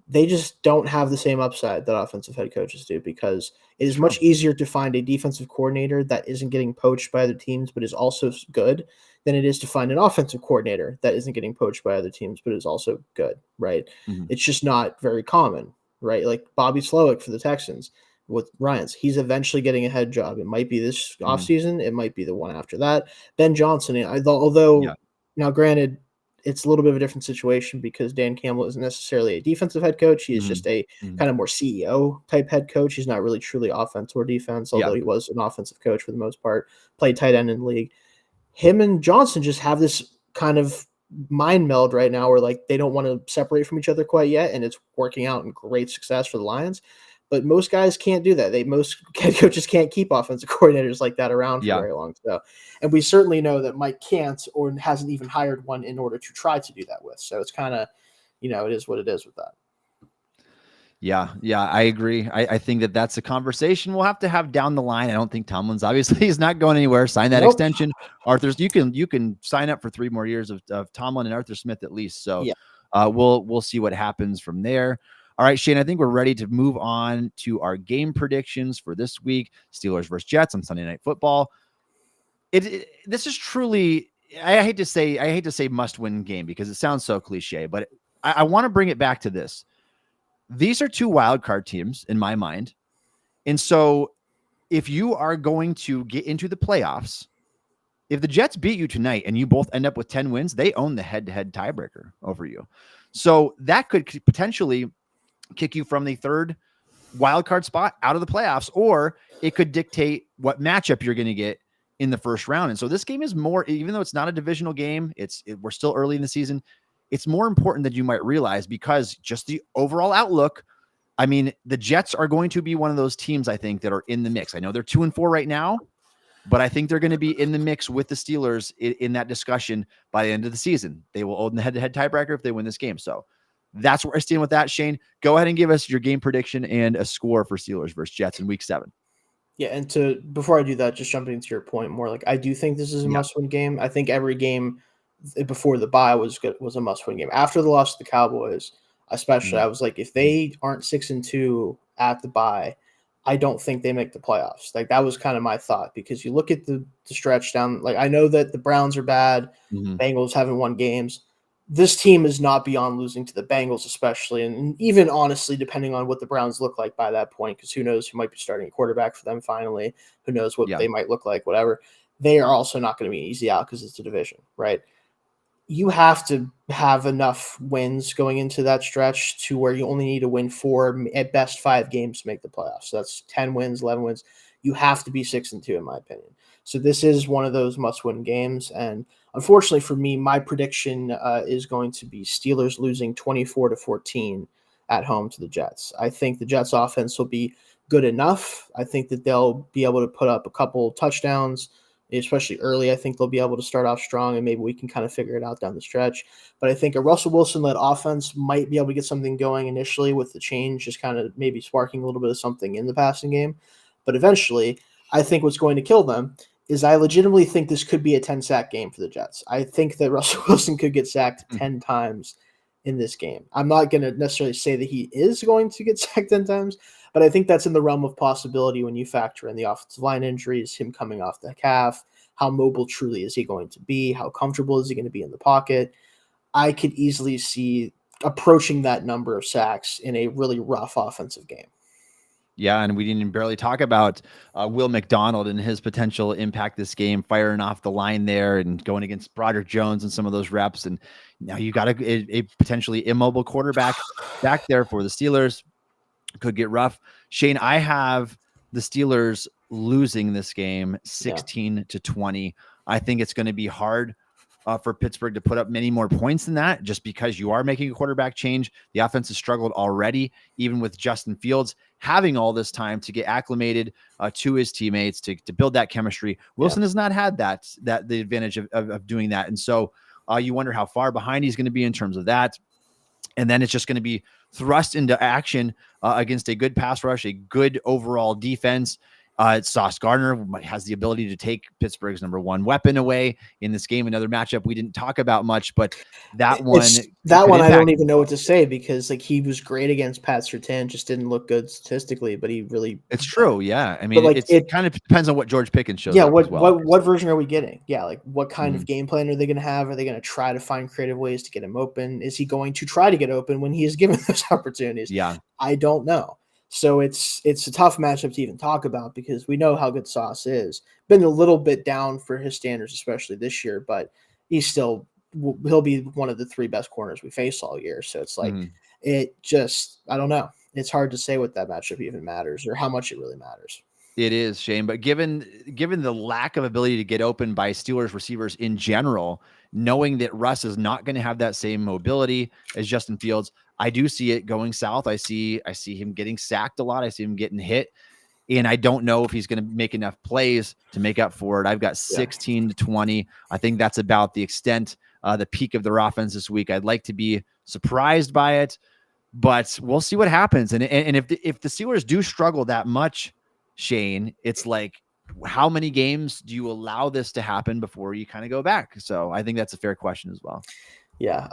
they just don't have the same upside that offensive head coaches do, because it is much easier to find a defensive coordinator that isn't getting poached by other teams but is also good than it is to find an offensive coordinator that isn't getting poached by other teams but is also good, right? Mm-hmm. It's just not very common, right? Like Bobby Slowick for the Texans with Ryans, he's eventually getting a head job. It might be this offseason. It might be the one after that. Ben Johnson, although now granted, it's a little bit of a different situation because Dan Campbell isn't necessarily a defensive head coach. He is just a kind of more CEO type head coach. He's not really truly offense or defense, although he was an offensive coach for the most part, played tight end in the league. Him and Johnson just have this kind of mind meld right now where like they don't want to separate from each other quite yet, and it's working out in great success for the Lions. But most guys can't do that. Most head coaches can't keep offensive coordinators like that around for very long. So, and we certainly know that Mike can't or hasn't even hired one in order to try to do that with. So it's kind of, it is what it is with that. Yeah, I agree. I think that that's a conversation we'll have to have down the line. I don't think Tomlin's obviously he's not going anywhere. Sign that extension. Arthur's you can sign up for 3 more years of Tomlin and Arthur Smith at least. So we'll see what happens from there. All right, Shayne, I think we're ready to move on to our game predictions for this week. Steelers versus Jets on Sunday Night Football. This is truly, I hate to say must-win game because it sounds so cliche, but I want to bring it back to this. These are 2 wild card teams in my mind. And so if you are going to get into the playoffs, if the Jets beat you tonight and you both end up with 10 wins, they own the head-to-head tiebreaker over you. So that could potentially kick you from the 3rd wild card spot out of the playoffs, or it could dictate what matchup you're going to get in the first round. And so this game is more, even though it's not a divisional game, we're still early in the season. It's more important than you might realize because just the overall outlook. I mean, the Jets are going to be one of those teams, I think, that are in the mix. I know they're 2-4 right now, but I think they're going to be in the mix with the Steelers in that discussion by the end of the season. They will own the head-to-head tiebreaker if they win this game. So that's where I stand with that. Shayne, go ahead and give us your game prediction and a score for Steelers versus Jets in week 7. Yeah, and before I do that, just jumping to your point more, like I do think this is a must-win game. I think every game before the bye was a must-win game. After the loss to the Cowboys, especially, I was like, if they aren't 6-2 at the bye, I don't think they make the playoffs. Like that was kind of my thought because you look at the stretch down. Like I know that the Browns are bad, Bengals haven't won games. This team is not beyond losing to the Bengals, especially, and even honestly, depending on what the Browns look like by that point, because who knows who might be starting a quarterback for them finally, who knows what they might look like, whatever. They are also not going to be an easy out because it's a division, right? You have to have enough wins going into that stretch to where you only need to win 4, at best 5 games to make the playoffs. So that's 10 wins, 11 wins. You have to be 6-2, in my opinion. So this is one of those must-win games, and unfortunately for me, my prediction is going to be Steelers losing 24-14 at home to the Jets. I think the Jets offense will be good enough. I think that they'll be able to put up a couple touchdowns, especially early. I think they'll be able to start off strong, and maybe we can kind of figure it out down the stretch. But I think a Russell Wilson-led offense might be able to get something going initially with the change, just kind of maybe sparking a little bit of something in the passing game. But eventually, I think what's going to kill them is I legitimately think this could be a 10-sack game for the Jets. I think that Russell Wilson could get sacked 10 times in this game. I'm not going to necessarily say that he is going to get sacked 10 times, but I think that's in the realm of possibility when you factor in the offensive line injuries, him coming off the calf, how mobile truly is he going to be, how comfortable is he going to be in the pocket. I could easily see approaching that number of sacks in a really rough offensive game. Yeah, and we didn't barely talk about Will McDonald and his potential impact this game, firing off the line there and going against Broderick Jones and some of those reps. And now you got a potentially immobile quarterback back there for the Steelers. Could get rough. Shayne, I have the Steelers losing this game 16-20. I think it's going to be hard for Pittsburgh to put up many more points than that, just because you are making a quarterback change. The offense has struggled already, even with Justin Fields having all this time to get acclimated to his teammates, to build that chemistry. Wilson has not had the advantage of doing that. And so you wonder how far behind he's going to be in terms of that. And then it's just going to be thrust into action against a good pass rush, a good overall defense. Sauce Gardner has the ability to take Pittsburgh's number one weapon away in this game. Another matchup we didn't talk about much, but that one I don't even know what to say, because like he was great against Pat Surtain, just didn't look good statistically, but he really. It's true, yeah. I mean, like, it kind of depends on what George Pickens shows. Yeah, up as well. what version are we getting? Yeah, like what kind of game plan are they going to have? Are they going to try to find creative ways to get him open? Is he going to try to get open when he is given those opportunities? Yeah, I don't know. So it's a tough matchup to even talk about, because we know how good Sauce is. Been a little bit down for his standards, especially this year, but he'll be one of the three best corners we face all year. So it's like I don't know. It's hard to say what that matchup even matters or how much it really matters. It is, Shayne, but given the lack of ability to get open by Steelers receivers in general, knowing that Russ is not going to have that same mobility as Justin Fields, I do see it going south. I see him getting sacked a lot. I see him getting hit, and I don't know if he's going to make enough plays to make up for it. I've got 16-20. I think that's about the extent, the peak of their offense this week. I'd like to be surprised by it, but we'll see what happens. And if the Steelers do struggle that much, Shayne, it's like, how many games do you allow this to happen before you kind of go back? So I think that's a fair question as well. Yeah.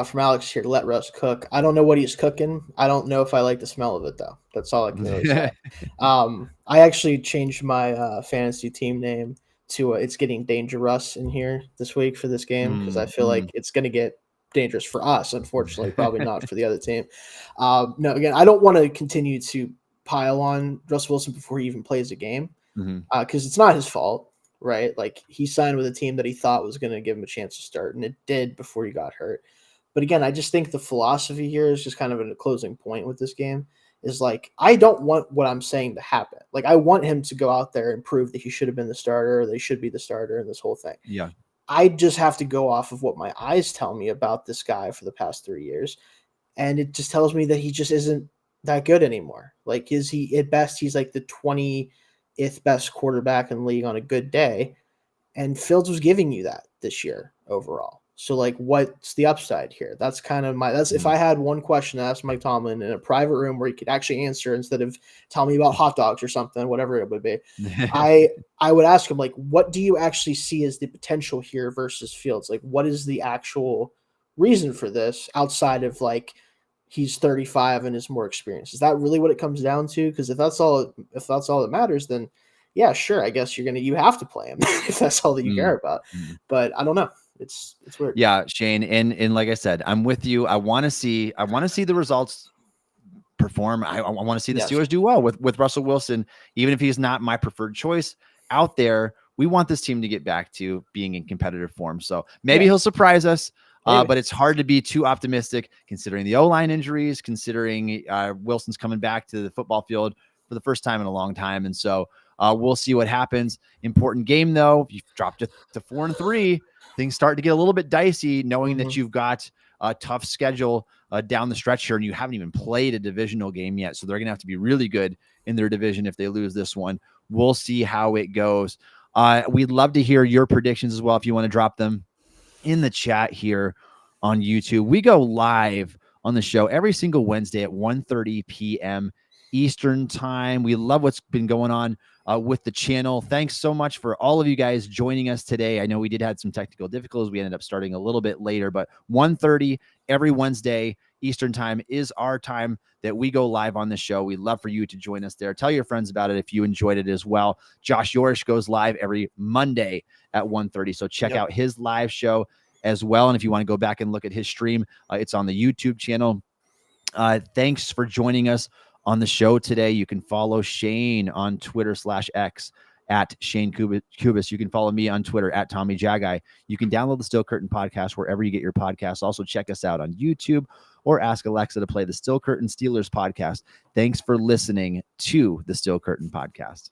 From Alex here, let Russ cook. I don't know what he's cooking. I don't know if I like the smell of it, though. That's all I can really say. I actually changed my fantasy team name to it's getting dangerous in here this week for this game, because I feel like it's going to get dangerous for us, unfortunately, probably not for the other team. No, again, I don't want to continue to pile on Russell Wilson before he even plays a game, because it's not his fault, right? Like, he signed with a team that he thought was going to give him a chance to start, and it did before he got hurt. But again, I just think the philosophy here is just kind of a closing point with this game is like, I don't want what I'm saying to happen. Like, I want him to go out there and prove that he should have been the starter, or they should be the starter in this whole thing. Yeah. I just have to go off of what my eyes tell me about this guy for the past 3 years. And it just tells me that he just isn't that good anymore. Like, is he at best, he's like the 20th best quarterback in the league on a good day. And Fields was giving you that this year overall. So, like, what's the upside here? That's kind of if I had one question to ask Mike Tomlin in a private room where he could actually answer instead of tell me about hot dogs or something, whatever it would be, I would ask him, like, what do you actually see as the potential here versus Fields? Like, what is the actual reason for this outside of, like, he's 35 and is more experienced? Is that really what it comes down to? Because if that's all that matters, then yeah, sure, I guess you have to play him if that's all that you care about. But I don't know. It's weird. Yeah, Shayne, and like I said, I'm with you. I want to see the results perform. I want to see the Steelers do well with Russell Wilson, even if he's not my preferred choice out there. We want this team to get back to being in competitive form. So maybe he'll surprise us. But it's hard to be too optimistic considering the O-line injuries, considering Wilson's coming back to the football field for the first time in a long time. And so we'll see what happens. Important game, though. If you dropped it to 4-3, things start to get a little bit dicey, knowing that you've got a tough schedule down the stretch here, and you haven't even played a divisional game yet. So they're going to have to be really good in their division if they lose this one. We'll see how it goes. We'd love to hear your predictions as well if you want to drop them in the chat here on YouTube. We go live on the show every single Wednesday at 1:30 p.m. Eastern time. We love what's been going on with the channel. Thanks so much for all of you guys joining us today. I know we did have some technical difficulties. We ended up starting a little bit later, but 1:30 every Wednesday Eastern time is our time that we go live on the show. We'd love for you to join us there. Tell your friends about it if you enjoyed it as well. Josh Yorish goes live every Monday at 1:30. So check out his live show as well. And if you want to go back and look at his stream, it's on the YouTube channel. Thanks for joining us On the show today, you can follow Shayne on Twitter/X at Shayne Kubas. You can follow me on Twitter at Tommy Jaggi. You can download the Still Curtain podcast wherever you get your podcasts. Also, check us out on YouTube or ask Alexa to play the Still Curtain Steelers podcast. Thanks for listening to the Still Curtain podcast.